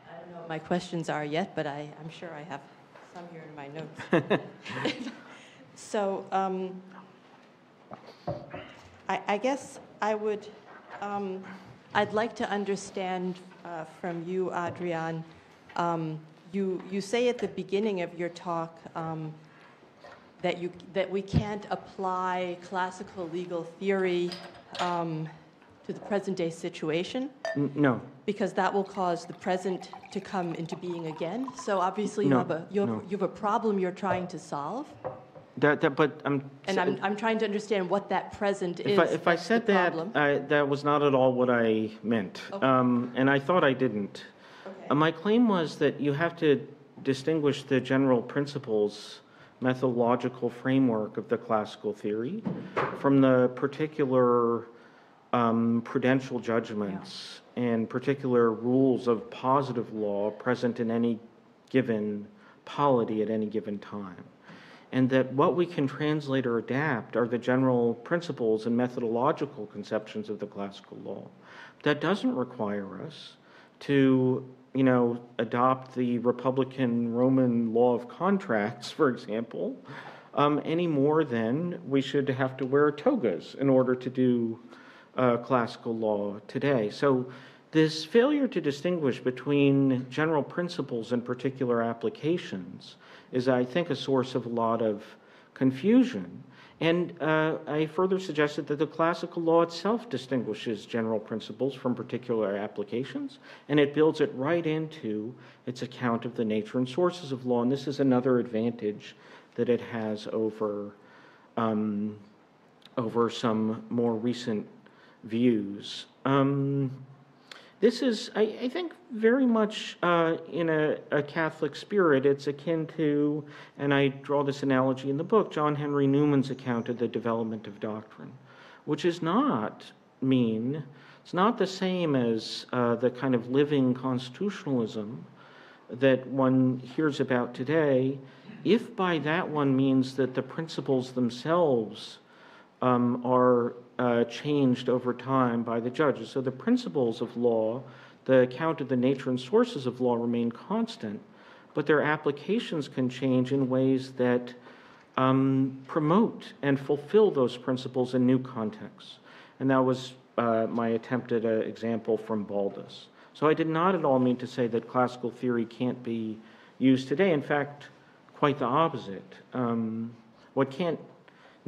I don't know what my questions are yet, but I'm sure I have some here in my notes. So, I guess I would, I'd like to understand from you, Adrian, you say at the beginning of your talk that we can't apply classical legal theory to the present-day situation. No. Because that will cause the present to come into being again. So obviously you have a problem you're trying to solve. But I'm trying to understand what that present is. If I said that, that was not at all what I meant, okay. And I thought I didn't. Okay. My claim was that you have to distinguish the general principles, methodological framework of the classical theory from the particular prudential judgments and particular rules of positive law present in any given polity at any given time. And that what we can translate or adapt are the general principles and methodological conceptions of the classical law. That doesn't require us to, adopt the Republican Roman law of contracts, for example, any more than we should have to wear togas in order to do classical law today. So this failure to distinguish between general principles and particular applications is, I think, a source of a lot of confusion. And I further suggested that the classical law itself distinguishes general principles from particular applications, and it builds it right into its account of the nature and sources of law. And this is another advantage that it has over some more recent views. This is, I think, very much in a Catholic spirit. It's akin to, and I draw this analogy in the book, John Henry Newman's account of the development of doctrine, which is not it's not the same as the kind of living constitutionalism that one hears about today, if by that one means that the principles themselves are changed over time by the judges. So the principles of law, the account of the nature and sources of law remain constant, but their applications can change in ways that promote and fulfill those principles in new contexts. And that was my attempt at an example from Baldus. So I did not at all mean to say that classical theory can't be used today. In fact, quite the opposite. What can't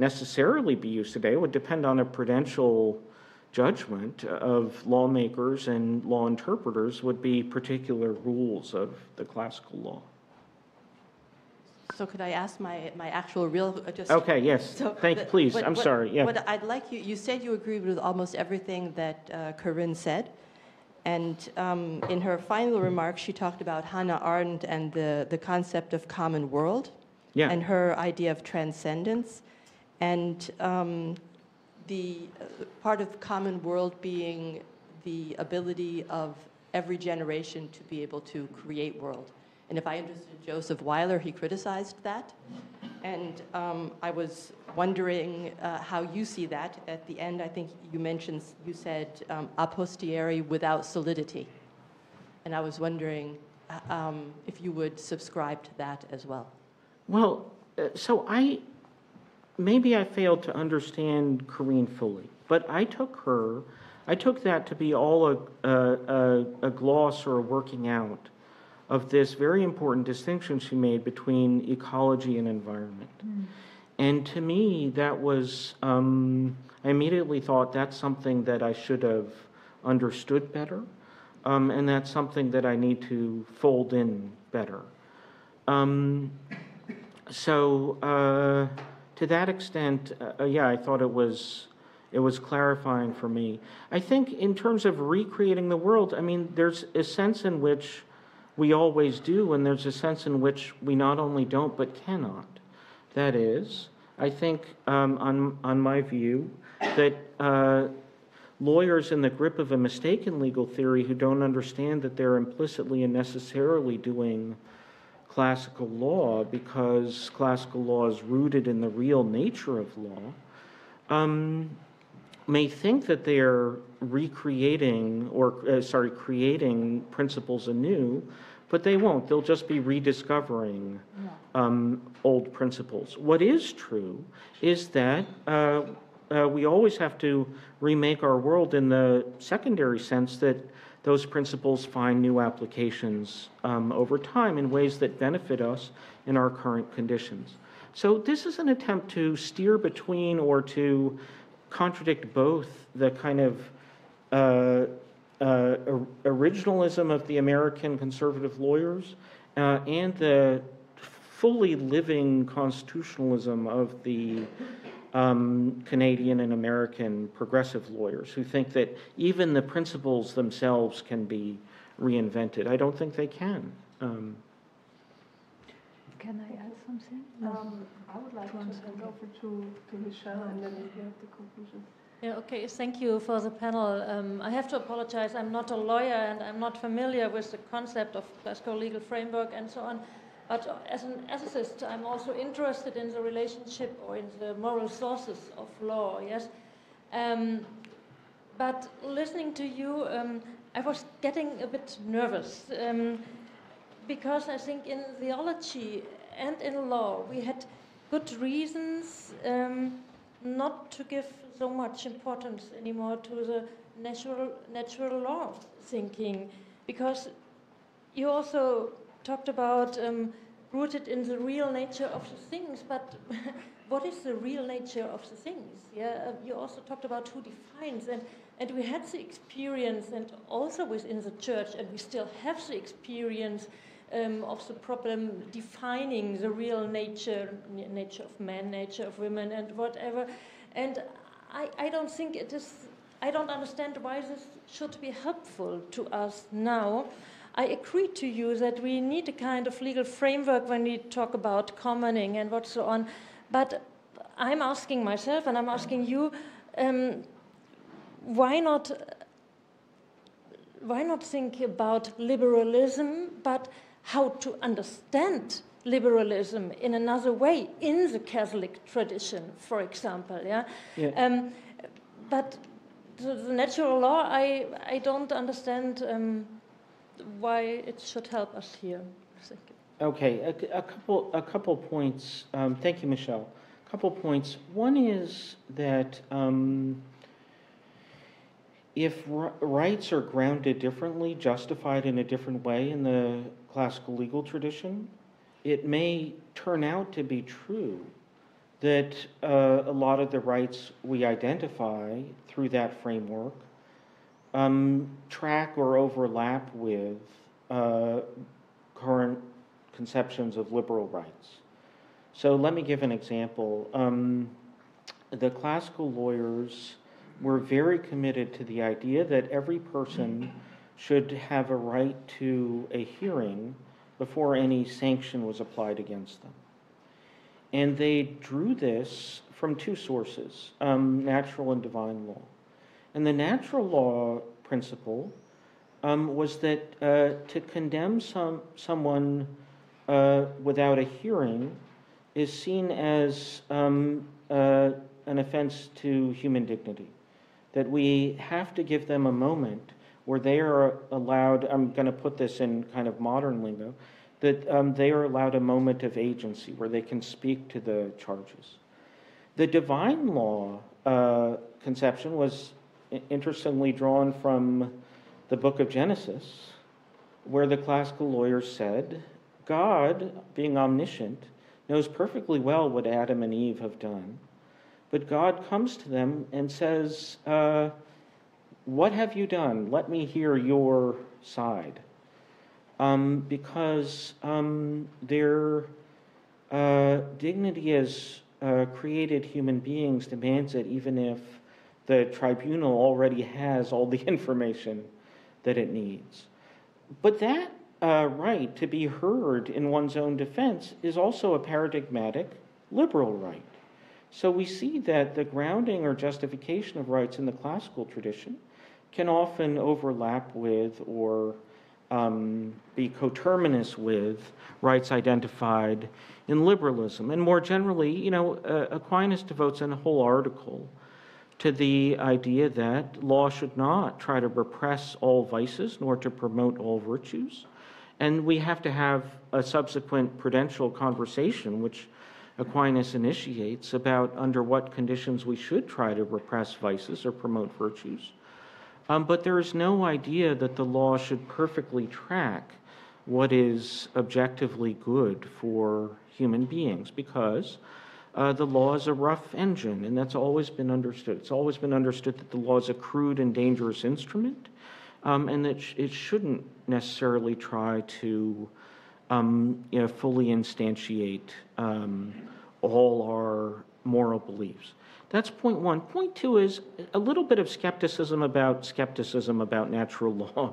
necessarily be used today would depend on a prudential judgment of lawmakers and law interpreters would be particular rules of the classical law. So could I ask my actual real... Okay, yes. So please. I'm sorry. Yeah. What I'd like you said you agreed with almost everything that Corine said. And in her final remarks, she talked about Hannah Arendt and the concept of common world and her idea of transcendence. And the part of common world being the ability of every generation to be able to create world. And if I understood Joseph Weiler, he criticized that. And I was wondering how you see that. At the end, I think you said a posteriori without solidity. And I was wondering if you would subscribe to that as well. Well, maybe I failed to understand Corine fully, but I took that to be all a gloss or a working out of this very important distinction she made between ecology and environment. And to me, that was, I immediately thought that's something that I should have understood better, and that's something that I need to fold in better. To that extent, I thought it was clarifying for me. I think in terms of recreating the world, I mean, there's a sense in which we always do, and there's a sense in which we not only don't but cannot. That is, I think, on my view, that lawyers in the grip of a mistaken legal theory who don't understand that they're implicitly and necessarily doing classical law because classical law is rooted in the real nature of law, may think that they are recreating or, creating principles anew, but they won't. They'll just be rediscovering old principles. What is true is that we always have to remake our world in the secondary sense that those principles find new applications over time in ways that benefit us in our current conditions. So this is an attempt to steer between or to contradict both the kind of originalism of the American conservative lawyers and the fully living constitutionalism of the Canadian and American progressive lawyers who think that even the principles themselves can be reinvented. I don't think they can. Can I add something? I would like to hand over to Michelle, and then you have the conclusion. Yeah, okay, thank you for the panel. I have to apologize, I'm not a lawyer and I'm not familiar with the concept of classical legal framework and so on. But as an ethicist, I'm also interested in the relationship or in the moral sources of law, yes? But listening to you, I was getting a bit nervous because I think in theology and in law, we had good reasons not to give so much importance anymore to the natural law thinking, because you also talked about rooted in the real nature of the things, but what is the real nature of the things? Yeah, you also talked about who defines, and we had the experience, and also within the church, and we still have the experience of the problem defining the real nature of man, nature of women, and whatever. And I don't think it is, I don't understand why this should be helpful to us now. I agree to you that we need a kind of legal framework when we talk about commoning and what so on. But I'm asking myself, and I'm asking you, why not think about liberalism, but how to understand liberalism in another way, in the Catholic tradition, for example. Yeah. But the natural law, I don't understand why it should help us here. Thank you. Okay, a couple points. Thank you, Michelle. A couple points. One is that if rights are grounded differently, justified in a different way in the classical legal tradition, it may turn out to be true that a lot of the rights we identify through that framework track or overlap with current conceptions of liberal rights. So let me give an example. The classical lawyers were very committed to the idea that every person should have a right to a hearing before any sanction was applied against them. And they drew this from two sources, natural and divine law. And the natural law principle was that to condemn someone without a hearing is seen as an offense to human dignity. That we have to give them a moment where they are allowed, I'm going to put this in kind of modern lingo, that they are allowed a moment of agency where they can speak to the charges. The divine law conception was interestingly drawn from the book of Genesis, where the classical lawyers said, God, being omniscient, knows perfectly well what Adam and Eve have done, but God comes to them and says, what have you done? Let me hear your side. Because their dignity as created human beings demands it, even if the tribunal already has all the information that it needs. But that right to be heard in one's own defense is also a paradigmatic liberal right. So we see that the grounding or justification of rights in the classical tradition can often overlap with or be coterminous with rights identified in liberalism. And more generally, Aquinas devotes a whole article to the idea that law should not try to repress all vices nor to promote all virtues. And we have to have a subsequent prudential conversation, which Aquinas initiates, about under what conditions we should try to repress vices or promote virtues. But there is no idea that the law should perfectly track what is objectively good for human beings, because the law is a rough engine, and that's always been understood. It's always been understood that the law is a crude and dangerous instrument, and that it shouldn't necessarily try to fully instantiate all our moral beliefs. That's point one. Point two is a little bit of skepticism about natural law.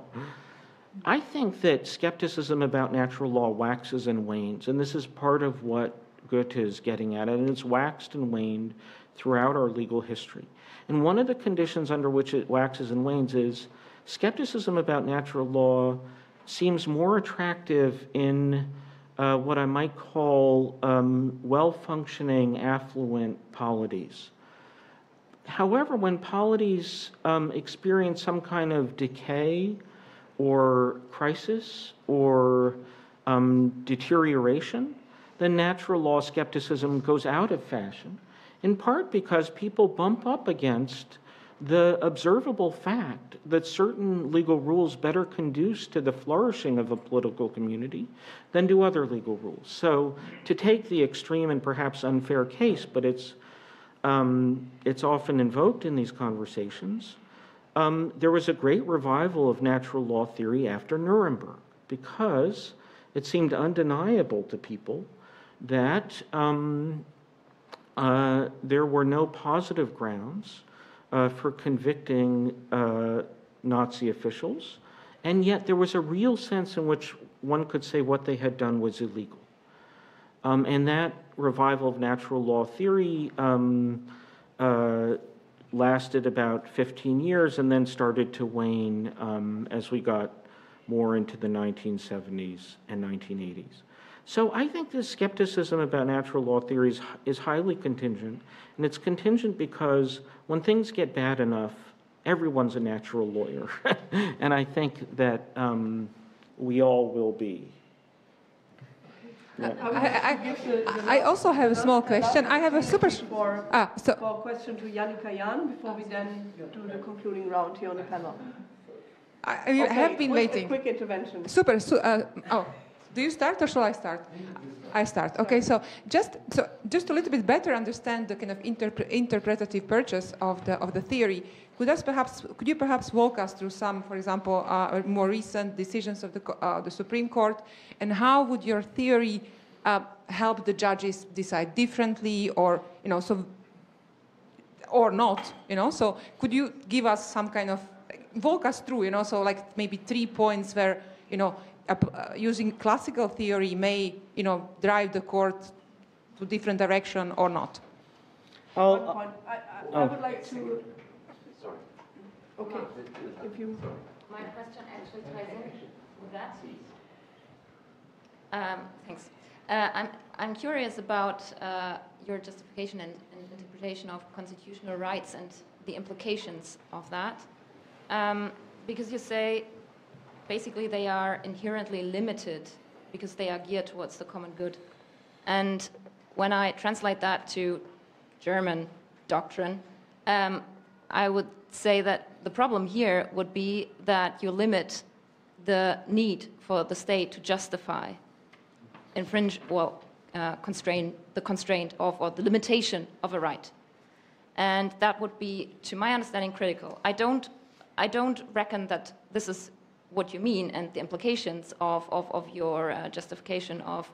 I think that skepticism about natural law waxes and wanes, and this is part of what Goethe is getting at, and it's waxed and waned throughout our legal history. And one of the conditions under which it waxes and wanes is skepticism about natural law seems more attractive in what I might call well-functioning, affluent polities. However, when polities experience some kind of decay or crisis or deterioration, then natural law skepticism goes out of fashion, in part because people bump up against the observable fact that certain legal rules better conduce to the flourishing of a political community than do other legal rules. So to take the extreme and perhaps unfair case, but it's often invoked in these conversations, there was a great revival of natural law theory after Nuremberg, because it seemed undeniable to people that there were no positive grounds for convicting Nazi officials, and yet there was a real sense in which one could say what they had done was illegal. And that revival of natural law theory lasted about 15 years and then started to wane as we got more into the 1970s and 1980s. So I think this skepticism about natural law theories is highly contingent, and it's contingent because when things get bad enough, everyone's a natural lawyer. And I think that we all will be. Yeah. I also have a small question. I have a super... For question to Yannicka Jan before we then do the concluding round here on the panel. I have been waiting. Quick intervention. Super. Do you start or shall I start? I start. Okay. So just a little bit better understand the kind of interpretative purchase of the theory. Could you perhaps walk us through some, for example, more recent decisions of the Supreme Court, and how would your theory help the judges decide differently, or or not? So could you give us some kind of walk us through? So like maybe 3 points where using classical theory may drive the court to different direction or not. I would like to. Sorry. Okay. If you. My question actually ties in with that. Thanks. I'm curious about your justification and interpretation of constitutional rights and the implications of that, because you say basically they are inherently limited because they are geared towards the common good. And when I translate that to German doctrine, I would say that the problem here would be that you limit the need for the state to justify, constrain the constraint of, or the limitation of a right. And that would be, to my understanding, critical. I don't reckon that this is what you mean and the implications of your justification of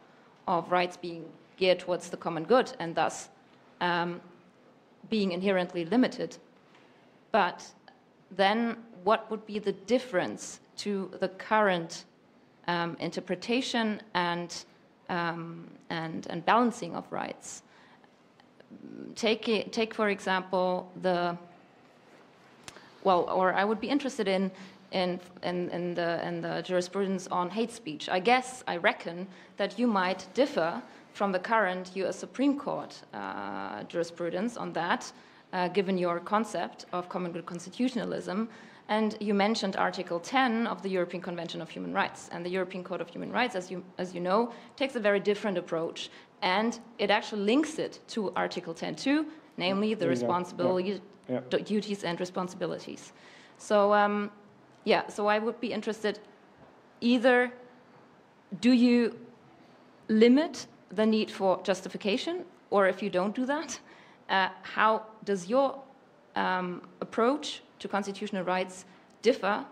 rights being geared towards the common good and thus being inherently limited. But then what would be the difference to the current interpretation and balancing of rights? take for example or I would be interested in the jurisprudence on hate speech. I reckon that you might differ from the current U.S. Supreme Court jurisprudence on that, given your concept of common good constitutionalism. And you mentioned Article 10 of the European Convention of Human Rights. And the European Code of Human Rights, as you know, takes a very different approach. And it actually links it to Article 10.2, namely the responsibilities, duties and responsibilities. So, so I would be interested, either do you limit the need for justification, or if you don't do that, how does your approach to constitutional rights differ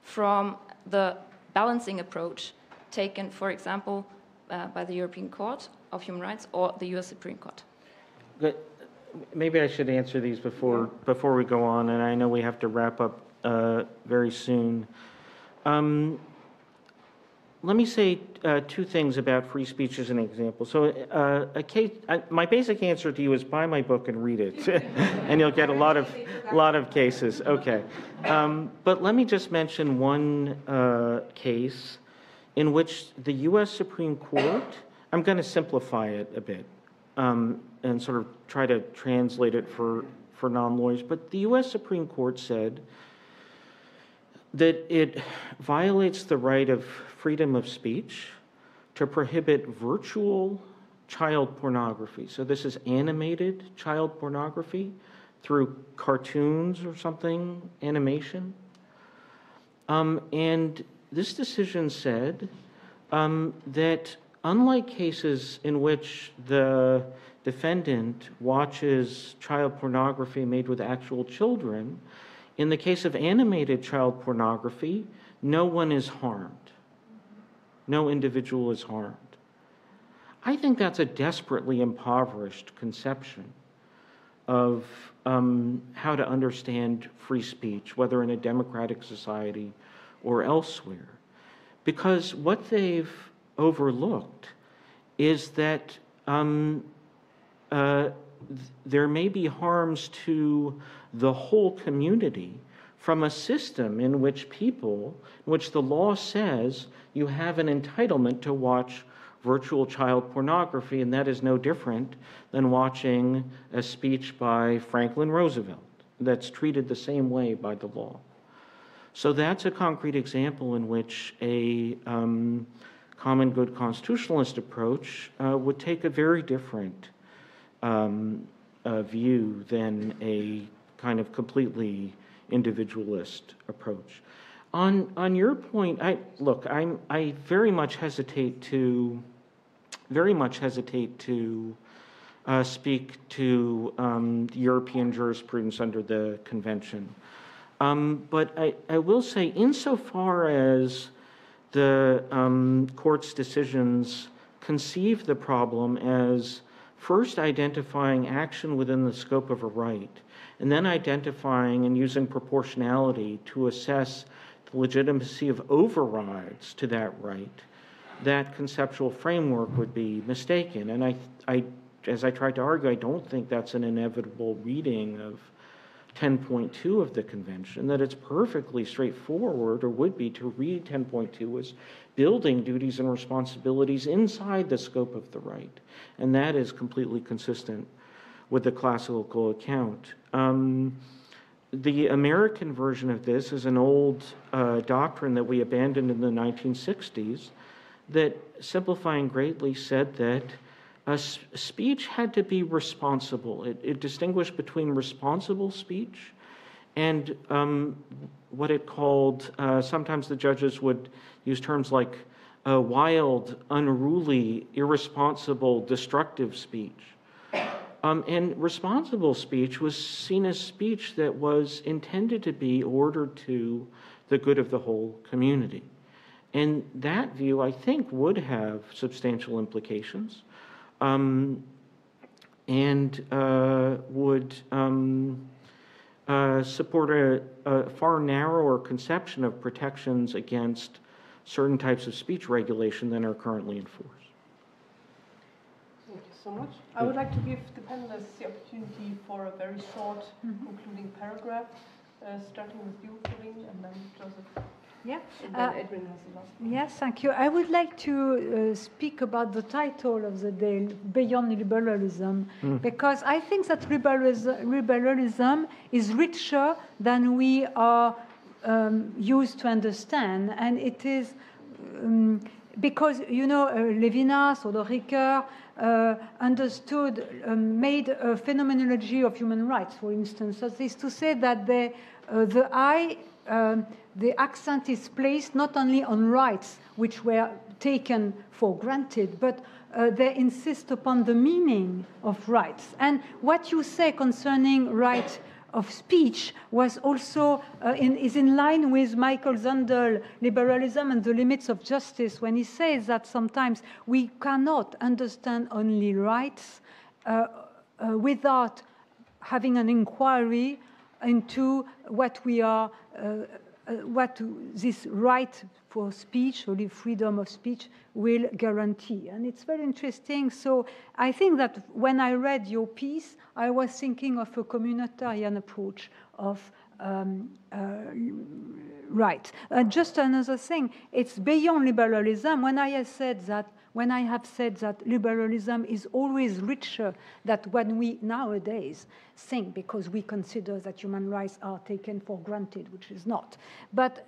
from the balancing approach taken, for example, by the European Court of Human Rights or the U.S. Supreme Court? Maybe I should answer these before we go on, and I know we have to wrap up very soon. Let me say two things about free speech as an example. So my basic answer to you is buy my book and read it, and you'll get a lot of cases. Okay, but let me just mention one case in which the U.S. Supreme Court, I'm going to simplify it a bit and sort of try to translate it for non-lawyers, but the U.S. Supreme Court said that it violates the right of freedom of speech to prohibit virtual child pornography. So this is animated child pornography through cartoons or something, animation. And this decision said that unlike cases in which the defendant watches child pornography made with actual children, in the case of animated child pornography, no one is harmed. No individual is harmed. I think that's a desperately impoverished conception of how to understand free speech, whether in a democratic society or elsewhere. Because what they've overlooked is that there may be harms to the whole community from a system in which the law says you have an entitlement to watch virtual child pornography, and that is no different than watching a speech by Franklin Roosevelt that's treated the same way by the law. So that's a concrete example in which a common good constitutionalist approach would take a very different view than a kind of completely individualist approach. On your point, I very much hesitate to speak to European jurisprudence under the convention, but I will say, insofar as the court's decisions conceive the problem as first identifying action within the scope of a right, and then identifying and using proportionality to assess the legitimacy of overrides to that right, that conceptual framework would be mistaken. And I, as I tried to argue, I don't think that's an inevitable reading of 10.2 of the convention, that it's perfectly straightforward, or would be, to read 10.2 as building duties and responsibilities inside the scope of the right. And that is completely consistent with the classical account. The American version of this is an old doctrine that we abandoned in the 1960s that, simplifying greatly, said that speech had to be responsible. It distinguished between responsible speech and what it called, sometimes the judges would use terms like wild, unruly, irresponsible, destructive speech. And responsible speech was seen as speech that was intended to be ordered to the good of the whole community. And that view, I think, would have substantial implications and would support a far narrower conception of protections against certain types of speech regulation than are currently enforced. so much. I would like to give the panelists the opportunity for a very short concluding paragraph, starting with you, Corine, and then Joseph. Yeah. And then Adrian has the last one. Yes, thank you. I would like to speak about the title of the day, Beyond Liberalism, because I think that liberalism is richer than we are used to understand, and it is because, you know, Levinas or Ricoeur understood, made a phenomenology of human rights, for instance. That is to say that the accent is placed not only on rights, which were taken for granted, but they insist upon the meaning of rights. And what you say concerning right of speech was also is in line with Michael Zundel, Liberalism and the Limits of Justice, when he says that sometimes we cannot understand only rights without having an inquiry into what we are, what this right for speech or the freedom of speech will guarantee. And it's very interesting. So I think that when I read your piece, I was thinking of a communitarian approach of right. Just another thing, it's beyond liberalism. When I have said that liberalism is always richer than when we nowadays think, because we consider that human rights are taken for granted, which is not. But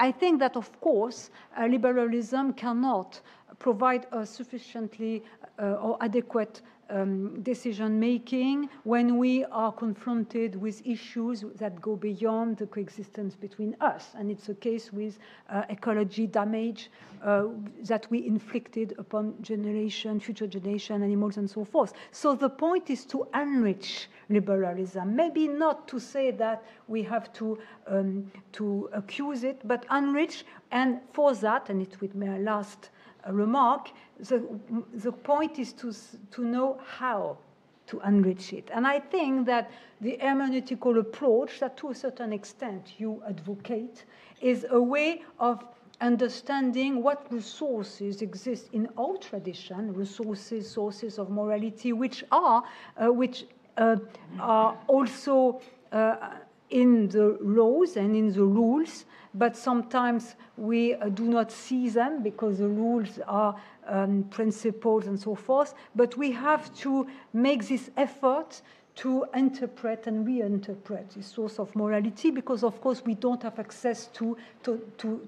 I think that, of course, liberalism cannot provide a sufficiently or adequate decision-making when we are confronted with issues that go beyond the coexistence between us. And it's the case with ecology damage that we inflicted upon future generation, animals, and so forth. So the point is to enrich liberalism. Maybe not to say that we have to accuse it, but enrich. And for that, and it will be my last remark, the point is to know how to enrich it. And I think that the hermeneutical approach that to a certain extent you advocate is a way of understanding what resources exist in our tradition, sources of morality, which are also in the laws and in the rules, but sometimes we do not see them because the rules are principles and so forth. But we have to make this effort to interpret and reinterpret the source of morality, because of course we don't have access to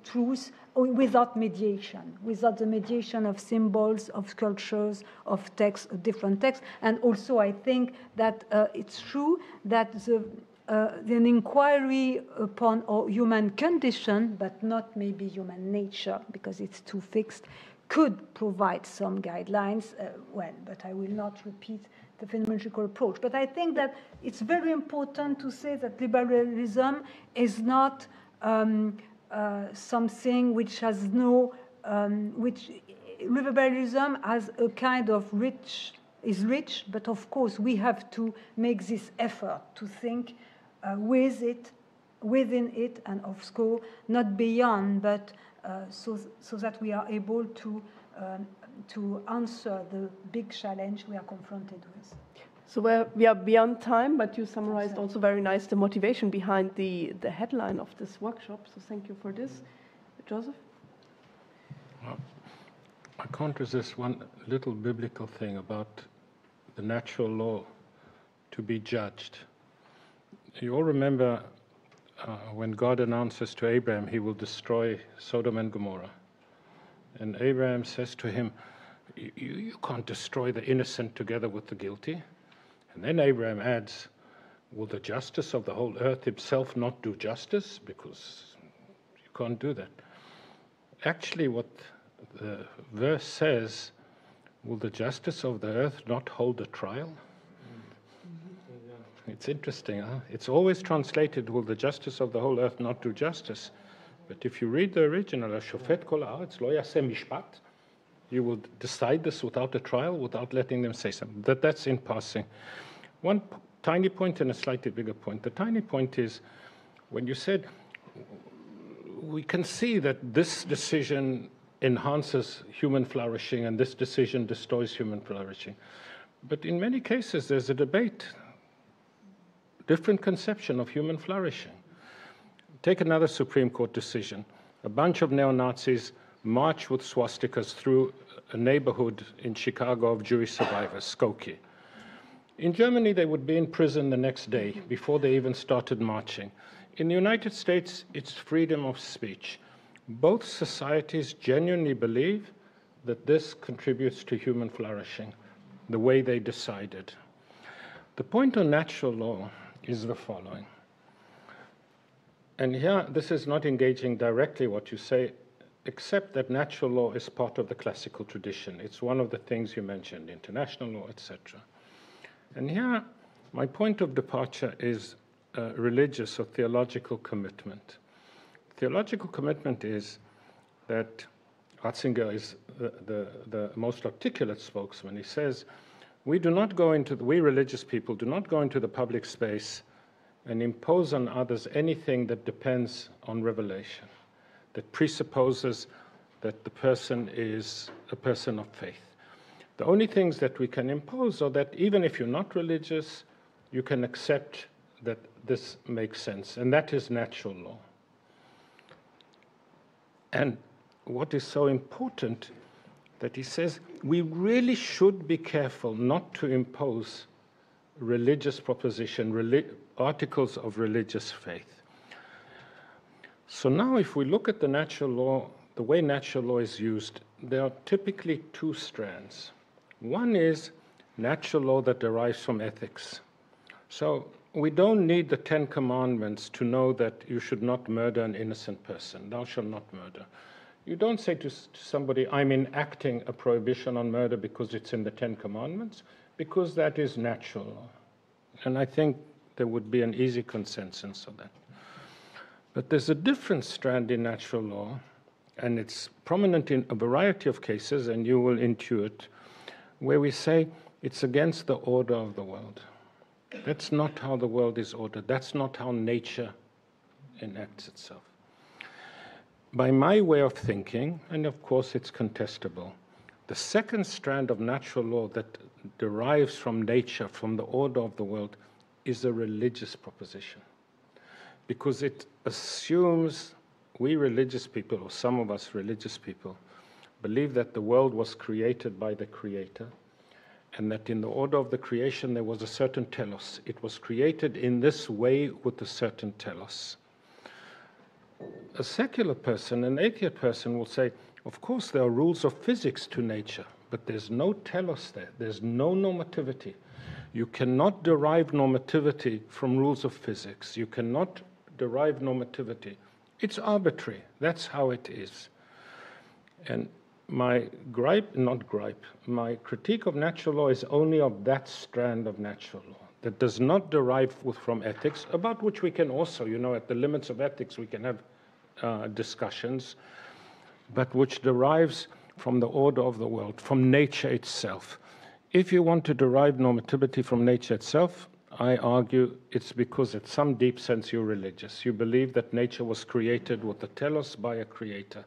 truth without mediation, without the mediation of symbols, of sculptures, of texts, of different texts. And also I think that it's true that an inquiry upon our human condition, but not maybe human nature, because it's too fixed, could provide some guidelines. But I will not repeat the phenomenological approach. But I think that it's very important to say that liberalism is not something which has liberalism has a kind of is rich, but of course we have to make this effort to think within it, and of course not beyond, but so that we are able to answer the big challenge we are confronted with. So we are beyond time, but you summarized also very nice the motivation behind the headline of this workshop. So thank you for this. Joseph? Well, I can't resist one little biblical thing about the natural law to be judged. You all remember when God announces to Abraham he will destroy Sodom and Gomorrah. And Abraham says to him, you can't destroy the innocent together with the guilty. And then Abraham adds, will the justice of the whole earth himself not do justice? Because you can't do that. Actually, what the verse says, will the justice of the earth not hold a trial? It's interesting, huh? It's always translated, will the justice of the whole earth not do justice? But if you read the original, Shofet kol haaretz lo yaseh mishpat, you will decide this without a trial, without letting them say something. That's in passing. One tiny point and a slightly bigger point. The tiny point is, when you said, we can see that this decision enhances human flourishing and this decision destroys human flourishing. But in many cases, there's a debate, different conception of human flourishing. Take another Supreme Court decision. A bunch of neo-Nazis marched with swastikas through a neighborhood in Chicago of Jewish survivors, Skokie. In Germany, they would be in prison the next day before they even started marching. In the United States, it's freedom of speech. Both societies genuinely believe that this contributes to human flourishing, the way they decided. The point on natural law is the following. And here, this is not engaging directly what you say, except that natural law is part of the classical tradition. It's one of the things you mentioned, international law, etc. And here, my point of departure is religious or theological commitment. Theological commitment is that Ratzinger is the most articulate spokesman. He says, we religious people do not go into the public space and impose on others anything that depends on revelation, that presupposes that the person is a person of faith. The only things that we can impose are that even if you're not religious, you can accept that this makes sense, and that is natural law. And what is so important that he says we really should be careful not to impose religious proposition, articles of religious faith. So now if we look at the natural law, the way natural law is used, there are typically two strands. One is natural law that derives from ethics. So we don't need the 10 Commandments to know that you should not murder an innocent person. Thou shalt not murder. You don't say to somebody, I'm enacting a prohibition on murder because it's in the 10 Commandments, because that is natural law. And I think there would be an easy consensus on that. But there's a different strand in natural law, and it's prominent in a variety of cases, and you will intuit, where we say it's against the order of the world. That's not how the world is ordered. That's not how nature enacts itself. By my way of thinking, and of course it's contestable, the second strand of natural law that derives from nature, from the order of the world, is a religious proposition. Because it assumes we religious people, or some of us religious people, believe that the world was created by the Creator, and that in the order of the creation there was a certain telos. It was created in this way with a certain telos. A secular person, an atheist person, will say, of course there are rules of physics to nature, but there's no telos there. There's no normativity. You cannot derive normativity from rules of physics. You cannot derive normativity. It's arbitrary. That's how it is. And my my critique of natural law is only of that strand of natural law that does not derive from ethics, about which we can also, at the limits of ethics, we can have discussions, but which derives from the order of the world, from nature itself. If you want to derive normativity from nature itself, I argue it's because at some deep sense you're religious. You believe that nature was created with a telos by a creator.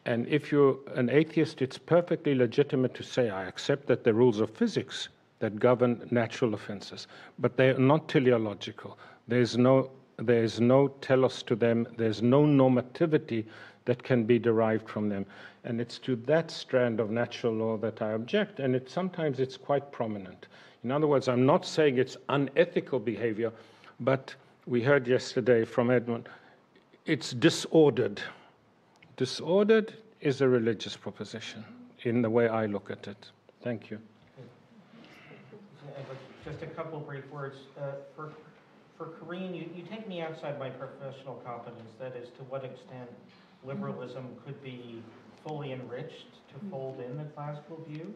And if you're an atheist, it's perfectly legitimate to say, I accept that the rules of physics that govern natural offenses, but they are not teleological. There's no telos to them. There's no normativity that can be derived from them. And it's to that strand of natural law that I object, and sometimes it's quite prominent. In other words, I'm not saying it's unethical behavior, but we heard yesterday from Edmund, it's disordered. Disordered is a religious proposition in the way I look at it. Thank you. Just a couple of brief words. For Corine, you take me outside my professional competence, that is, to what extent liberalism could be fully enriched to fold in the classical view.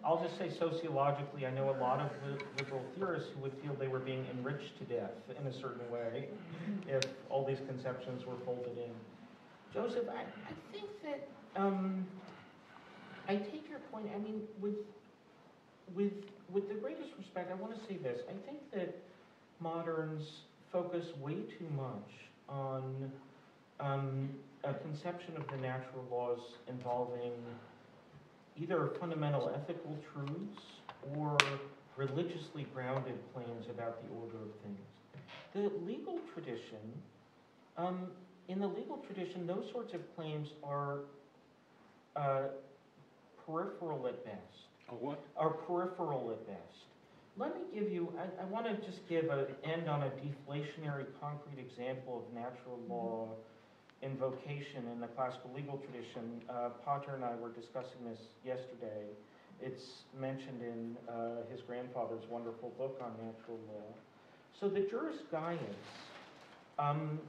I'll just say sociologically, I know a lot of liberal theorists who would feel they were being enriched to death in a certain way if all these conceptions were folded in. Joseph, I think that I take your point. I mean, with the greatest respect, I want to say this. I think that moderns focus way too much on a conception of the natural laws involving either fundamental ethical truths or religiously grounded claims about the order of things. The legal tradition, in the legal tradition, those sorts of claims are peripheral at best. What? Are peripheral at best. Let me give you, I want to just end on a deflationary concrete example of natural law invocation in the classical legal tradition. Potter and I were discussing this yesterday. It's mentioned in his grandfather's wonderful book on natural law. So the Juris Gaius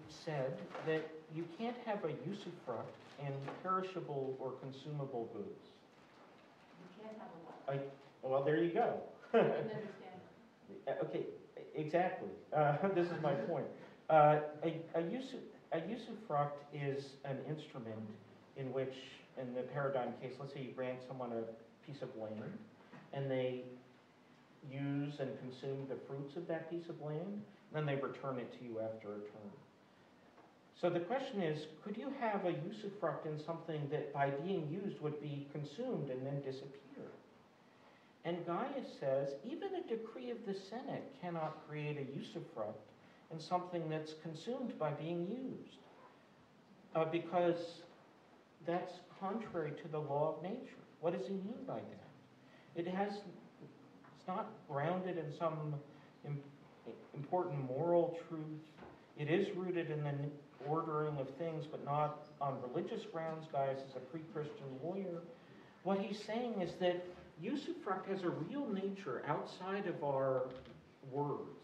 said that you can't have a usufruct in perishable or consumable goods. You can't have a what? Well, there you go. I didn't understand. Okay, exactly. This is my point. A usufruct is an instrument in which, in the paradigm case, let's say you grant someone a piece of land, and they use and consume the fruits of that piece of land, then they return it to you after a term. So the question is, could you have a usufruct in something that by being used would be consumed and then disappear? And Gaius says, even a decree of the Senate cannot create a usufruct in something that's consumed by being used, because that's contrary to the law of nature. What does he mean by that? It's not grounded in some important moral truth. It is rooted in the ordering of things, but not on religious grounds. Gaius is a pre-Christian lawyer. What he's saying is that usufruct has a real nature outside of our words.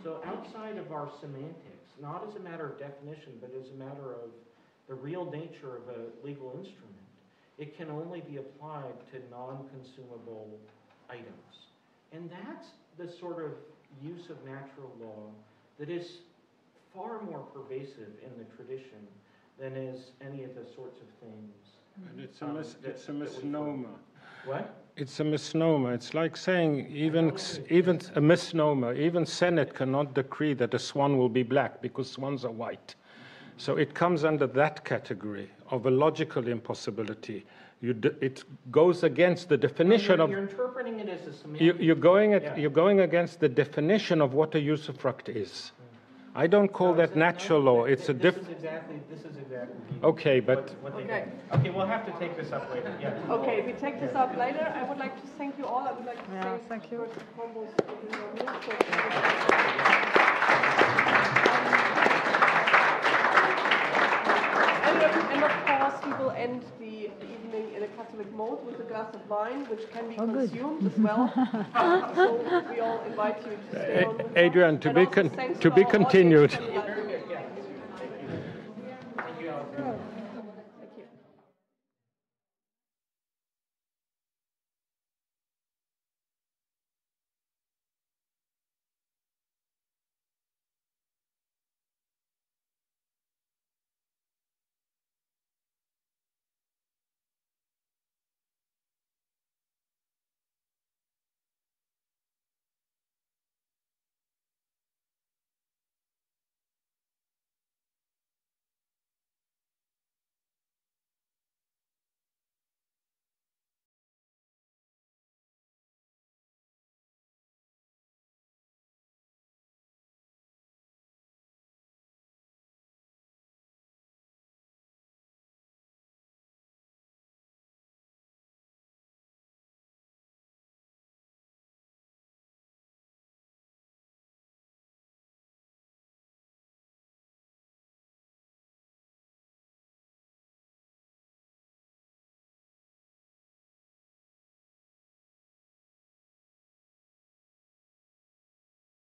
So outside of our semantics, not as a matter of definition, but as a matter of the real nature of a legal instrument. It can only be applied to non-consumable items. And that's the sort of use of natural law that is far more pervasive in the tradition than is any of the sorts of things. And it's a misnomer. What? It's a misnomer. It's like saying even a misnomer. Even Senate cannot decree that a swan will be black because swans are white. So it comes under that category of a logical impossibility. It goes against the definition of. You're interpreting it as a semantic. You're going against the definition of what a usufruct is. I don't call that natural law. It's a different. This is exactly. Okay, but. Okay, we'll have to take this up later. Yeah. Okay, we take this up later. I would like to thank you all. I would like to thank you. And of course, we will end the evening in a Catholic mode with a glass of wine, which can be consumed as well. So we all invite you to stay on with us. Adrian, to be continued.